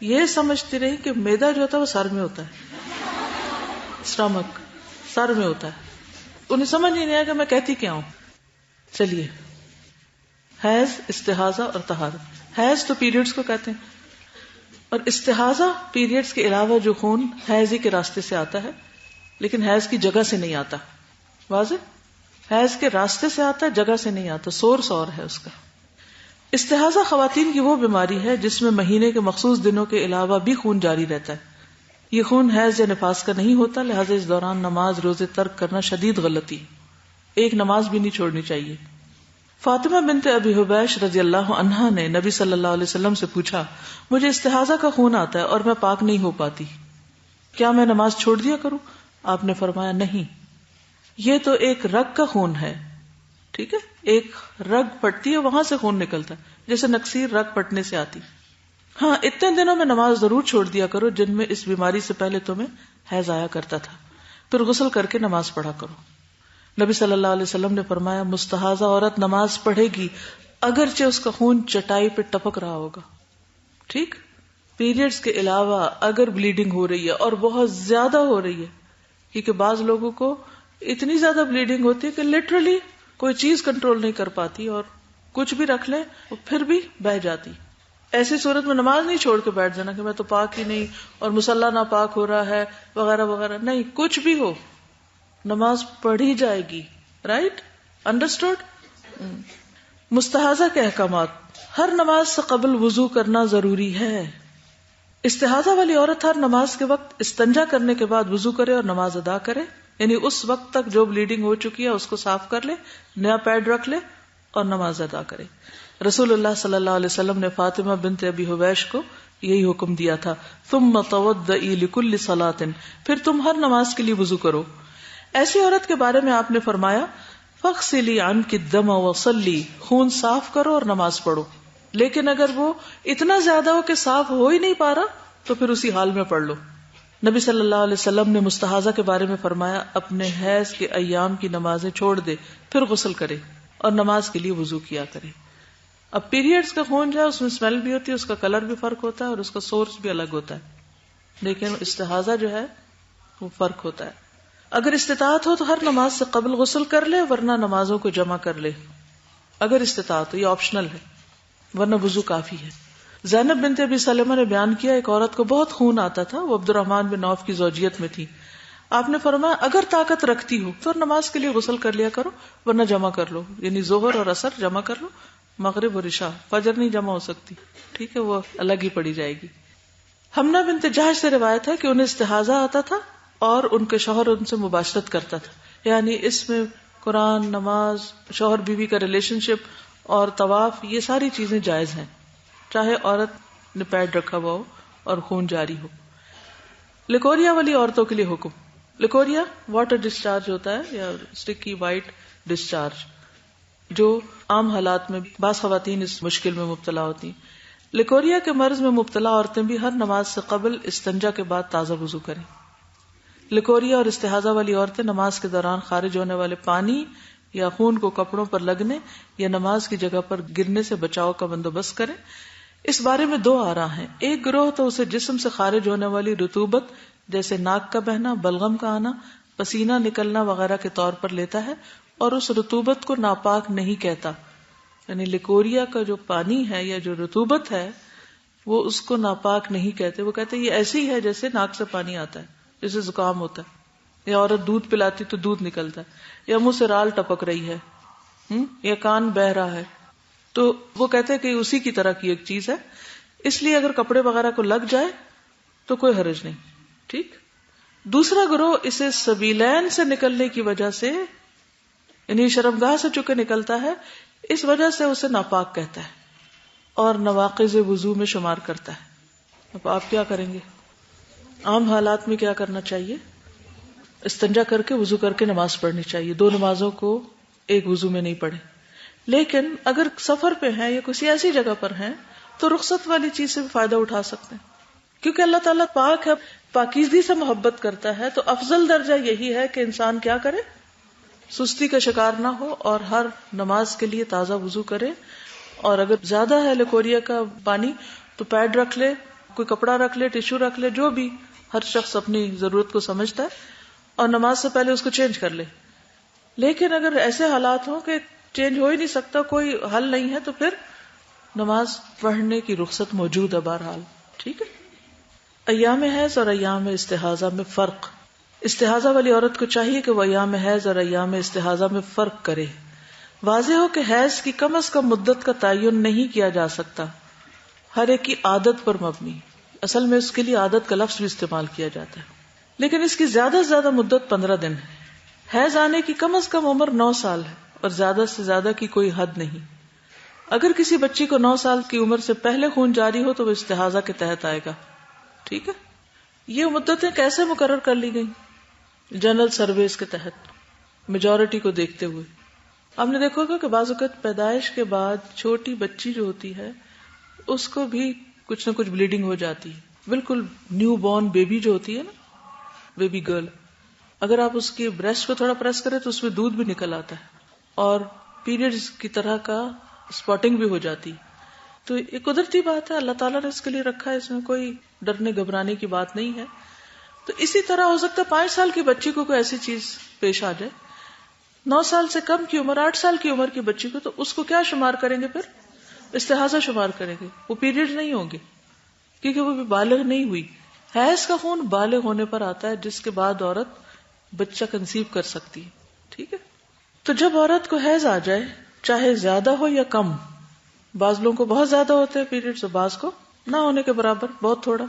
یہ سمجھتی رہی کہ میدا جو ہوتا ہے وہ سر میں ہوتا ہے، اسٹمک سر میں ہوتا ہے. انہیں سمجھ نہیں آیا کہ میں کہتی کیا ہوں. چلیے، حیض، استحاضہ اور طہارت. حیض تو پیریڈز کو کہتے ہیں، اور استحاضہ پیریڈز کے علاوہ جو خون حیض ہی کے راستے سے آتا ہے، لیکن حیض کی جگہ سے نہیں آتا. واضح؟ حیض کے راستے سے آتا ہے، جگہ سے نہیں آتا، سورس اور ہے اس کا. استحاضہ خواتین کی وہ بیماری ہے جس میں مہینے کے مخصوص دنوں کے علاوہ بھی خون جاری رہتا ہے. یہ خون حیض یا نفاس کا نہیں ہوتا، لہٰذا اس دوران نماز روزے ترک کرنا شدید غلطی، ایک نماز بھی نہیں چھوڑنی چاہیے. فاطمہ بنت ابی حبیش رضی اللہ عنہا نے نبی صلی اللہ علیہ وسلم سے پوچھا، مجھے استحاضہ کا خون آتا ہے اور میں پاک نہیں ہو پاتی، کیا میں نماز چھوڑ دیا کروں؟ آپ نے فرمایا نہیں، یہ تو ایک رگ کا خون ہے. ٹھیک ہے، ایک رگ پھٹتی ہے، وہاں سے خون نکلتا ہے، جیسے نکسیر رگ پھٹنے سے آتی. ہاں، اتنے دنوں میں نماز ضرور چھوڑ دیا کرو جن میں اس بیماری سے پہلے تمہیں حیض آیا کرتا تھا، پھر غسل کر کے نماز پڑھا کرو. نبی صلی اللہ علیہ وسلم نے فرمایا، مستحاضہ عورت نماز پڑھے گی اگرچہ اس کا خون چٹائی پہ ٹپک رہا ہوگا. ٹھیک، پیریڈز کے علاوہ اگر بلیڈنگ ہو رہی ہے اور بہت زیادہ ہو رہی ہے، کیونکہ بعض لوگوں کو اتنی زیادہ بلیڈنگ ہوتی ہے کہ لٹرلی کوئی چیز کنٹرول نہیں کر پاتی اور کچھ بھی رکھ لیں اور پھر بھی بہہ جاتی. ایسی صورت میں نماز نہیں چھوڑ کے بیٹھ جانا کہ میں تو پاک ہی نہیں اور مصلی ناپاک ہو رہا ہے وغیرہ وغیرہ. نہیں، کچھ بھی ہو نماز پڑھی جائے گی. رائٹ؟ انڈرسٹوڈ؟ مستحاضہ کے احکامات. ہر نماز سے قبل وضو کرنا ضروری ہے. استحاضہ والی عورت ہر نماز کے وقت استنجا کرنے کے بعد وضو کرے اور نماز ادا کرے، یعنی اس وقت تک جو بلیڈنگ ہو چکی ہے اس کو صاف کر لے، نیا پیڈ رکھ لے اور نماز ادا کرے. رسول اللہ صلی اللہ علیہ وسلم نے فاطمہ بنت ابی حبیش کو یہی حکم دیا تھا. ثم توضئی لکل صلاۃ، پھر تم ہر نماز کے لیے وضو کرو. ایسی عورت کے بارے میں آپ نے فرمایا فاغسلی عنک الدم وصلی، خون صاف کرو اور نماز پڑھو. لیکن اگر وہ اتنا زیادہ ہو کہ صاف ہو ہی نہیں پا رہا تو پھر اسی حال میں پڑھ لو. نبی صلی اللہ علیہ وسلم نے مستحاضہ کے بارے میں فرمایا اپنے حیض کے ایام کی نمازیں چھوڑ دے، پھر غسل کرے اور نماز کے لیے وضو کیا کرے. اب پیریڈز کا خون جو ہے اس میں اسمیل بھی ہوتی ہے، اس کا کلر بھی فرق ہوتا ہے اور اس کا سورس بھی الگ ہوتا ہے، لیکن استحاضہ جو ہے وہ فرق ہوتا ہے. اگر استطاعت ہو تو ہر نماز سے قبل غسل کر لے، ورنہ نمازوں کو جمع کر لے. اگر استطاعت ہو، یہ آپشنل ہے، ورنہ وضو کافی ہے. زینب بنت ابی سلمہ نے بیان کیا ایک عورت کو بہت خون آتا تھا، وہ عبد الرحمن بن عوف کی زوجیت میں تھی. آپ نے فرمایا اگر طاقت رکھتی ہو تو نماز کے لیے غسل کر لیا کرو، ورنہ جمع کر لو، یعنی ظہر اور عصر جمع کر لو، مغرب اور عشاء، فجر نہیں جمع ہو سکتی، ٹھیک ہے، وہ الگ ہی پڑی جائے گی. حمنہ بنت جہش سے روایت ہے کہ انہیں استحاضہ آتا تھا اور ان کے شوہر ان سے مباشرت کرتا تھا. یعنی اس میں قرآن، نماز، شوہر بیوی کا ریلیشن شپ اور طواف، یہ ساری چیزیں جائز ہیں، چاہے عورت نے پیڈ رکھا ہوا ہو اور خون جاری ہو. لیکوریا والی عورتوں کے لیے حکم. لیکوریا واٹر ڈسچارج ہوتا ہے یا اسٹکی وائٹ ڈسچارج، جو عام حالات میں بعض خواتین اس مشکل میں مبتلا ہوتی ہیں. لیکوریا کے مرض میں مبتلا عورتیں بھی ہر نماز سے قبل استنجا کے بعد تازہ وضو کریں. لیکوریا اور استحاضہ والی عورتیں نماز کے دوران خارج ہونے والے پانی یا خون کو کپڑوں پر لگنے یا نماز کی جگہ پر گرنے سے بچاؤ کا بندوبست کریں. اس بارے میں دو آراء ہیں. ایک گروہ تو اسے جسم سے خارج ہونے والی رطوبت جیسے ناک کا بہنا، بلغم کا آنا، پسینہ نکلنا وغیرہ کے طور پر لیتا ہے اور اس رطوبت کو ناپاک نہیں کہتا. یعنی لیکوریا کا جو پانی ہے یا جو رطوبت ہے وہ اس کو ناپاک نہیں کہتے، وہ کہتے یہ ایسی ہے جیسے ناک سے پانی آتا ہے، جیسے زکام ہوتا ہے، یا عورت دودھ پلاتی تو دودھ نکلتا ہے، یا منہ سے رال ٹپک رہی ہے، یا کان بہہ رہا ہے، تو وہ کہتے ہیں کہ اسی کی طرح کی ایک چیز ہے. اس لیے اگر کپڑے وغیرہ کو لگ جائے تو کوئی حرج نہیں. ٹھیک. دوسرا گروہ اسے سبیلین سے نکلنے کی وجہ سے، یعنی شرمگاہ سے چکے نکلتا ہے، اس وجہ سے اسے ناپاک کہتا ہے اور نواقض وضو میں شمار کرتا ہے. اب آپ کیا کریں گے؟ عام حالات میں کیا کرنا چاہیے؟ استنجا کر کے وضو کر کے نماز پڑھنی چاہیے. دو نمازوں کو ایک وضو میں نہیں پڑھے. لیکن اگر سفر پہ ہیں یا کسی ایسی جگہ پر ہیں تو رخصت والی چیز سے بھی فائدہ اٹھا سکتے ہیں، کیونکہ اللہ تعالیٰ پاک ہے، پاکیزگی سے محبت کرتا ہے. تو افضل درجہ یہی ہے کہ انسان کیا کرے؟ سستی کا شکار نہ ہو اور ہر نماز کے لیے تازہ وضو کرے. اور اگر زیادہ ہے لیکوریا کا پانی تو پیڈ رکھ لے، کوئی کپڑا رکھ لے، ٹیشو رکھ لے، جو بھی ہر شخص اپنی ضرورت کو سمجھتا ہے، اور نماز سے پہلے اس کو چینج کر لے. لیکن اگر ایسے حالات ہوں کہ چینج ہو ہی نہیں سکتا، کوئی حل نہیں ہے، تو پھر نماز پڑھنے کی رخصت موجود ہے بہرحال. ٹھیک ہے. ایام حیض اور ایام استحاضہ میں فرق. استحاضہ والی عورت کو چاہیے کہ وہ ایام حیض اور ایام استحاضہ میں فرق کرے. واضح ہو کہ حیض کی کم از کم مدت کا تعین نہیں کیا جا سکتا، ہر ایک کی عادت پر مبنی. اصل میں اس کے لیے عادت کا لفظ بھی استعمال کیا جاتا ہے، لیکن اس کی زیادہ سے زیادہ مدت 15 دن ہے. حیض آنے کی کم از کم عمر 9 سال ہے اور زیادہ سے زیادہ کی کوئی حد نہیں. اگر کسی بچی کو 9 سال کی عمر سے پہلے خون جاری ہو تو وہ استحاضہ کے تحت آئے گا. ٹھیک ہے. یہ مدتیں کیسے مقرر کر لی گئی؟ جنرل سرویز کے تحت، میجورٹی کو دیکھتے ہوئے. آپ نے دیکھا ہوگا کہ بعض اوقات پیدائش کے بعد چھوٹی بچی جو ہوتی ہے اس کو بھی کچھ نہ کچھ بلیڈنگ ہو جاتی ہے. بالکل نیو بورن بیبی جو ہوتی ہے نا، بیبی گرل، اگر آپ اس کی بریسٹ کو تھوڑا پریس کریں تو اس میں دودھ بھی نکل آتا ہے اور پیریڈز کی طرح کا اسپاٹنگ بھی ہو جاتی. تو یہ قدرتی بات ہے، اللہ تعالیٰ نے اس کے لیے رکھا ہے، اس میں کوئی ڈرنے گھبرانے کی بات نہیں ہے. تو اسی طرح ہو سکتا ہے 5 سال کی بچی کو کوئی ایسی چیز پیش آ جائے، 9 سال سے کم کی عمر، 8 سال کی عمر کی بچی کو، تو اس کو کیا شمار کریں گے؟ پھر استحاضہ شمار کریں گے. وہ پیریڈ نہیں ہوں گے کیونکہ وہ بھی بالغ نہیں ہوئی. حیض کا خون بالغ ہونے پر آتا ہے، جس کے بعد عورت بچہ کنسیو کر سکتی ہے. ٹھیک ہے. تو جب عورت کو حیض آ جائے، چاہے زیادہ ہو یا کم، بعض لوگوں کو بہت زیادہ ہوتے ہیں پیریڈز اور بعض کو نہ ہونے کے برابر، بہت تھوڑا،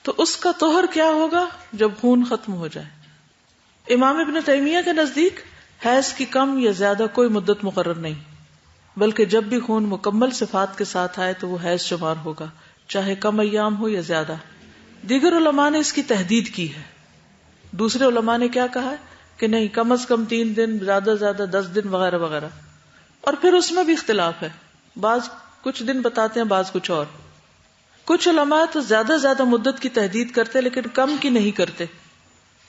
تو اس کا طہر کیا ہوگا جب خون ختم ہو جائے؟ امام ابن تیمیہ کے نزدیک حیض کی کم یا زیادہ کوئی مدت مقرر نہیں، بلکہ جب بھی خون مکمل صفات کے ساتھ آئے تو وہ حیض شمار ہوگا، چاہے کم ایام ہو یا زیادہ. دیگر علماء نے اس کی تحدید کی ہے. دوسرے علماء نے کیا کہا ہے کہ نہیں، کم از کم 3 دن، زیادہ زیادہ 10 دن وغیرہ وغیرہ. اور پھر اس میں بھی اختلاف ہے، بعض کچھ دن بتاتے ہیں، بعض کچھ اور. کچھ علماء تو زیادہ زیادہ مدت کی تحدید کرتے لیکن کم کی نہیں کرتے.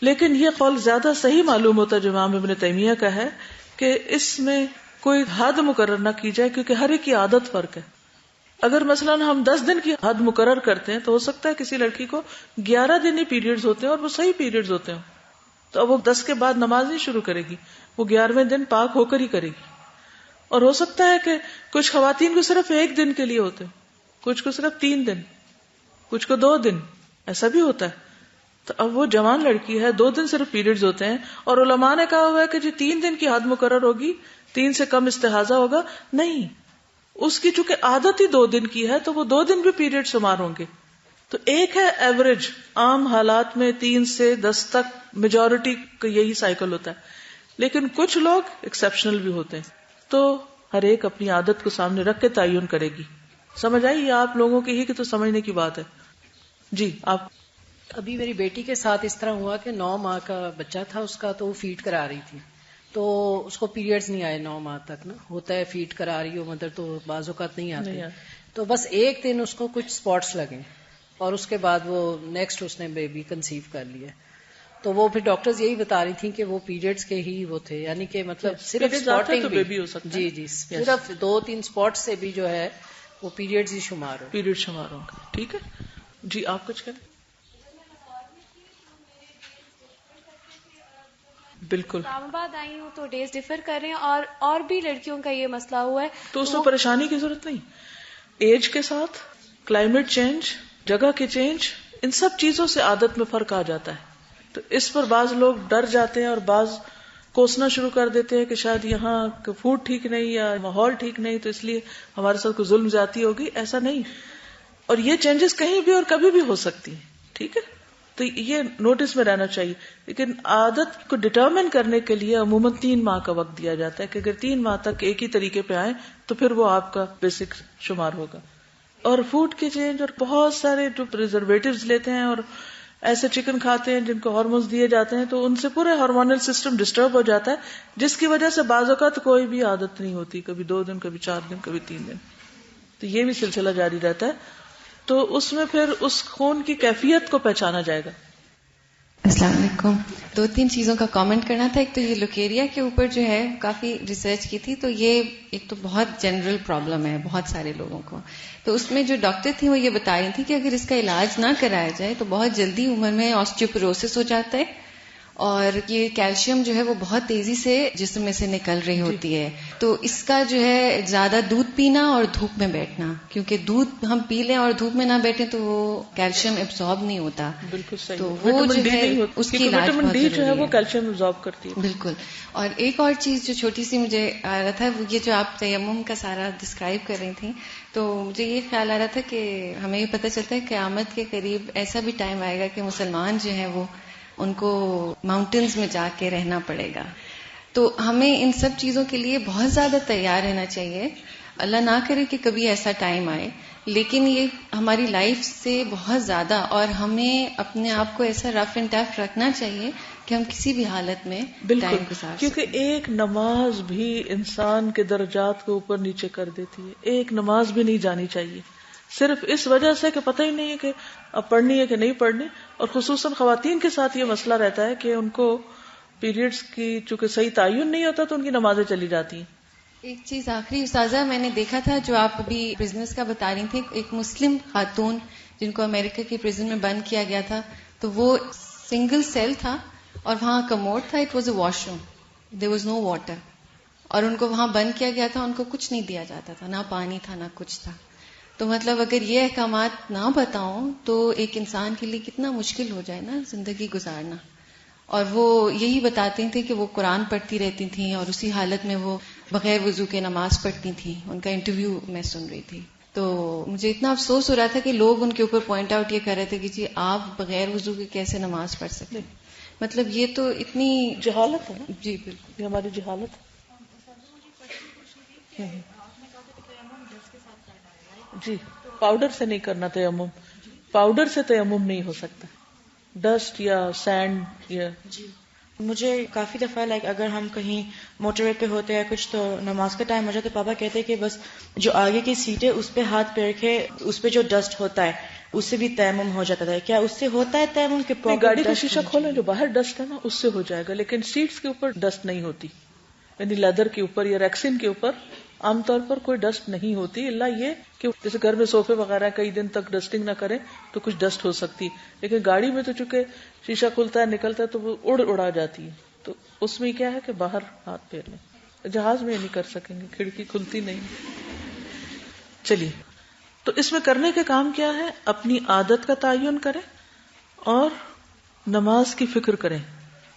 لیکن یہ قول زیادہ صحیح معلوم ہوتا جو امام ابن تیمیہ کا ہے کہ اس میں کوئی حد مقرر نہ کی جائے، کیونکہ ہر ایک کی عادت فرق ہے. اگر مثلا ہم 10 دن کی حد مقرر کرتے ہیں تو ہو سکتا ہے کسی لڑکی کو 11 دن ہی پیریڈز ہوتے ہیں اور وہ صحیح پیریڈز ہوتے ہیں، تو اب وہ 10 کے بعد نماز نہیں شروع کرے گی، وہ 11ویں دن پاک ہو کر ہی کرے گی. اور ہو سکتا ہے کہ کچھ خواتین کو صرف 1 دن کے لیے ہوتے ہیں، کچھ کو صرف 3 دن، کچھ کو 2 دن، ایسا بھی ہوتا ہے. تو اب وہ جوان لڑکی ہے، 2 دن صرف پیریڈز ہوتے ہیں، اور علماء نے کہا ہوا ہے کہ جی 3 دن کی حد مقرر ہوگی، 3 سے کم استحاضہ ہوگا. نہیں، اس کی چونکہ عادت ہی 2 دن کی ہے تو وہ 2 دن بھی پیریڈ شمار ہوں گے. تو ایک ہے ایوریج، عام حالات میں 3 سے 10 تک میجورٹی کا یہی سائیکل ہوتا ہے، لیکن کچھ لوگ ایکسیپشنل بھی ہوتے ہیں. تو ہر ایک اپنی عادت کو سامنے رکھ کے تعین کرے گی. سمجھ آئی؟ یہ آپ لوگوں کی ہی کہ تو سمجھنے کی بات ہے. جی آپ. ابھی میری بیٹی کے ساتھ اس طرح ہوا کہ 9 ماہ کا بچہ تھا اس کا، تو وہ فیڈ کرا رہی تھی، تو اس کو پیریڈز نہیں آئے 9 ماہ تک نا. ہوتا ہے فیڈ کرا رہی ہو مدر تو بعض اوقات نہیں آتے، تو بس ایک دن اس کو کچھ اسپاٹس لگے اور اس کے بعد وہ نیکسٹ اس نے بیبی کنسیو کر لیا. تو وہ پھر ڈاکٹرز یہی بتا رہی تھیں کہ وہ پیریڈز کے ہی وہ تھے، یعنی کہ مطلب صرف اسپاٹنگ بیبی ہو سکتا ہے. جی صرف 2-3 اسپاٹ سے بھی جو ہے وہ پیریڈز ہی شمار ہو، پیریڈ شمار ہوں گا. ٹھیک ہے جی، آپ کچھ کریں. بالکل. اسلام آباد آئی ہوں تو ڈیز ڈفر کر رہے ہیں، اور بھی لڑکیوں کا یہ مسئلہ ہوا ہے، تو اس میں پریشانی کی ضرورت نہیں. ایج کے ساتھ کلائمیٹ چینج، جگہ کے چینج، ان سب چیزوں سے عادت میں فرق آ جاتا ہے. تو اس پر بعض لوگ ڈر جاتے ہیں اور بعض کوسنا شروع کر دیتے ہیں کہ شاید یہاں فوڈ ٹھیک نہیں یا ماحول ٹھیک نہیں، تو اس لیے ہمارے ساتھ کوئی ظلم زیادتی ہوگی. ایسا نہیں، اور یہ چینجز کہیں بھی اور کبھی بھی ہو سکتی ہیں. ٹھیک ہے، تو یہ نوٹس میں رہنا چاہیے. لیکن عادت کو ڈٹرمن کرنے کے لیے عموماً 3 ماہ کا وقت دیا جاتا ہے کہ اگر 3 ماہ تک ایک ہی طریقے پہ آئیں تو پھر وہ آپ کا بیسک شمار ہوگا. اور فوڈ کے چینج اور بہت سارے جو پریزرویٹوز لیتے ہیں اور ایسے چکن کھاتے ہیں جن کو ہارمونز دیے جاتے ہیں، تو ان سے پورے ہارمونل سسٹم ڈسٹرب ہو جاتا ہے، جس کی وجہ سے بعض اوقات کوئی بھی عادت نہیں ہوتی، کبھی 2 دن، کبھی 4 دن، کبھی 3 دن. تو یہ بھی سلسلہ جاری رہتا ہے. تو اس میں پھر اس خون کی کیفیت کو پہچانا جائے گا. السلام علیکم. 2-3 چیزوں کا کامنٹ کرنا تھا. ایک تو یہ لیوکیریا کے اوپر جو ہے کافی ریسرچ کی تھی، تو یہ ایک تو بہت جنرل پرابلم ہے بہت سارے لوگوں کو. تو اس میں جو ڈاکٹر تھی وہ یہ بتا رہی تھی کہ اگر اس کا علاج نہ کرایا جائے تو بہت جلدی عمر میں آسٹیوپروسس ہو جاتا ہے، اور یہ کیلشیم جو ہے وہ بہت تیزی سے جسم میں سے نکل رہی ہوتی ہے. تو اس کا جو ہے زیادہ دودھ پینا اور دھوپ میں بیٹھنا، کیونکہ دودھ ہم پی لیں اور دھوپ میں نہ بیٹھیں تو وہ کیلشیم ایبزارب نہیں ہوتا. بالکل صحیح. تو وہ جو ہے اس کی علاج بہت ضروری جو ہے وہ کیلشیم ایبزارب کرتی ہے. بالکل. اور ایک اور چیز جو چھوٹی سی مجھے آ رہا تھا، وہ یہ جو آپ تیمم کا سارا ڈسکرائب کر رہی تھیں، تو مجھے یہ خیال آ رہا تھا کہ ہمیں یہ پتہ چلتا ہے قیامت کے قریب ایسا بھی ٹائم آئے گا کہ مسلمان جو ہیں وہ ان کو ماؤنٹنز میں جا کے رہنا پڑے گا. تو ہمیں ان سب چیزوں کے لیے بہت زیادہ تیار رہنا چاہیے. اللہ نہ کرے کہ کبھی ایسا ٹائم آئے، لیکن یہ ہماری لائف سے بہت زیادہ، اور ہمیں اپنے آپ کو ایسا رف اینڈ ٹف رکھنا چاہیے کہ ہم کسی بھی حالت میں ٹائم گزار سکیں. کیونکہ ایک نماز بھی انسان کے درجات کو اوپر نیچے کر دیتی ہے. ایک نماز بھی نہیں جانی چاہیے صرف اس وجہ سے کہ پتہ ہی نہیں ہے کہ اب پڑھنی ہے کہ نہیں پڑھنی. اور خصوصاً خواتین کے ساتھ یہ مسئلہ رہتا ہے کہ ان کو پیریڈز کی چونکہ صحیح تعین نہیں ہوتا تو ان کی نمازیں چلی جاتی ہیں. ایک چیز آخری استاذہ میں نے دیکھا تھا جو آپ ابھی بزنس کا بتا رہی تھی، ایک مسلم خاتون جن کو امریکہ کی پریزن میں بند کیا گیا تھا، تو وہ سنگل سیل تھا اور وہاں کموڈ تھا، it was a wash room, there was no water, اور ان کو وہاں بند کیا گیا تھا. ان کو کچھ نہیں دیا جاتا تھا، نہ پانی تھا نہ کچھ تھا. تو مطلب اگر یہ احکامات نہ بتاؤں تو ایک انسان کے لیے کتنا مشکل ہو جائے نا زندگی گزارنا. اور وہ یہی بتاتی تھیں کہ وہ قرآن پڑھتی رہتی تھیں اور اسی حالت میں وہ بغیر وضو کے نماز پڑھتی تھیں. ان کا انٹرویو میں سن رہی تھی تو مجھے اتنا افسوس ہو رہا تھا کہ لوگ ان کے اوپر پوائنٹ آؤٹ یہ کر رہے تھے کہ جی آپ بغیر وضو کے کیسے نماز پڑھ سکتے. مطلب یہ تو اتنی جہالت ہے نا. جی بالکل، یہ ہماری جہالت ہے. جی پاؤڈر سے نہیں کرنا تیمم. پاؤڈر سے تیمم نہیں ہو سکتا, ڈسٹ یا سینڈ یا مجھے کافی دفعہ اگر ہم کہیں موٹر وے پہ ہوتے ہیں کچھ تو نماز کا ٹائم ہو جاتا ہے, پاپا کہتے ہیں کہ بس جو آگے کی سیٹ ہے اس پہ ہاتھ پہ رکھے, اس پہ جو ڈسٹ ہوتا ہے اس سے بھی تیمم ہو جاتا تھا. کیا اس سے ہوتا ہے تیمم کہ گاڑی کا شیشہ کھولیں, جو باہر ڈسٹ ہے نا اس سے ہو جائے گا, لیکن سیٹس کے اوپر ڈسٹ نہیں ہوتی, یعنی لیدر کے اوپر یا ریکسن کے اوپر عام طور پر کوئی ڈسٹ نہیں ہوتی, الا یہ کہ جیسے گھر میں صوفے وغیرہ کئی دن تک ڈسٹنگ نہ کریں تو کچھ ڈسٹ ہو سکتی, لیکن گاڑی میں تو چونکہ شیشہ کھلتا ہے نکلتا ہے تو وہ اڑا جاتی ہے, تو اس میں کیا ہے کہ باہر ہاتھ پھیر لیں. جہاز میں نہیں کر سکیں گے, کھڑکی کھلتی نہیں. چلیے, تو اس میں کرنے کے کام کیا ہے, اپنی عادت کا تعین کریں اور نماز کی فکر کریں.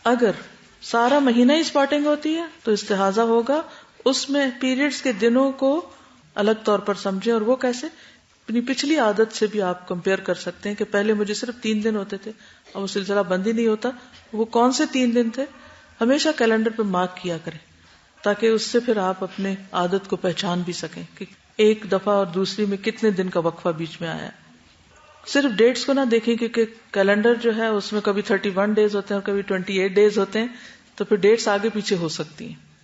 اگر سارا مہینہ ہی اسپاٹنگ ہوتی ہے تو استحاضہ ہوگا, اس میں پیریڈز کے دنوں کو الگ طور پر سمجھیں, اور وہ کیسے, اپنی پچھلی عادت سے بھی آپ کمپیئر کر سکتے ہیں کہ پہلے مجھے صرف 3 دن ہوتے تھے اور وہ سلسلہ بند ہی نہیں ہوتا, وہ کون سے 3 دن تھے, ہمیشہ کیلنڈر پہ مارک کیا کریں تاکہ اس سے پھر آپ اپنے عادت کو پہچان بھی سکیں کہ ایک دفعہ اور دوسری میں کتنے دن کا وقفہ بیچ میں آیا. صرف ڈیٹس کو نہ دیکھیں کیونکہ کیلنڈر جو ہے اس میں کبھی 31 ڈیز ہوتے ہیں اور کبھی 28 ڈیز ہوتے ہیں, تو پھر ڈیٹس آگے پیچھے ہو سکتی ہیں.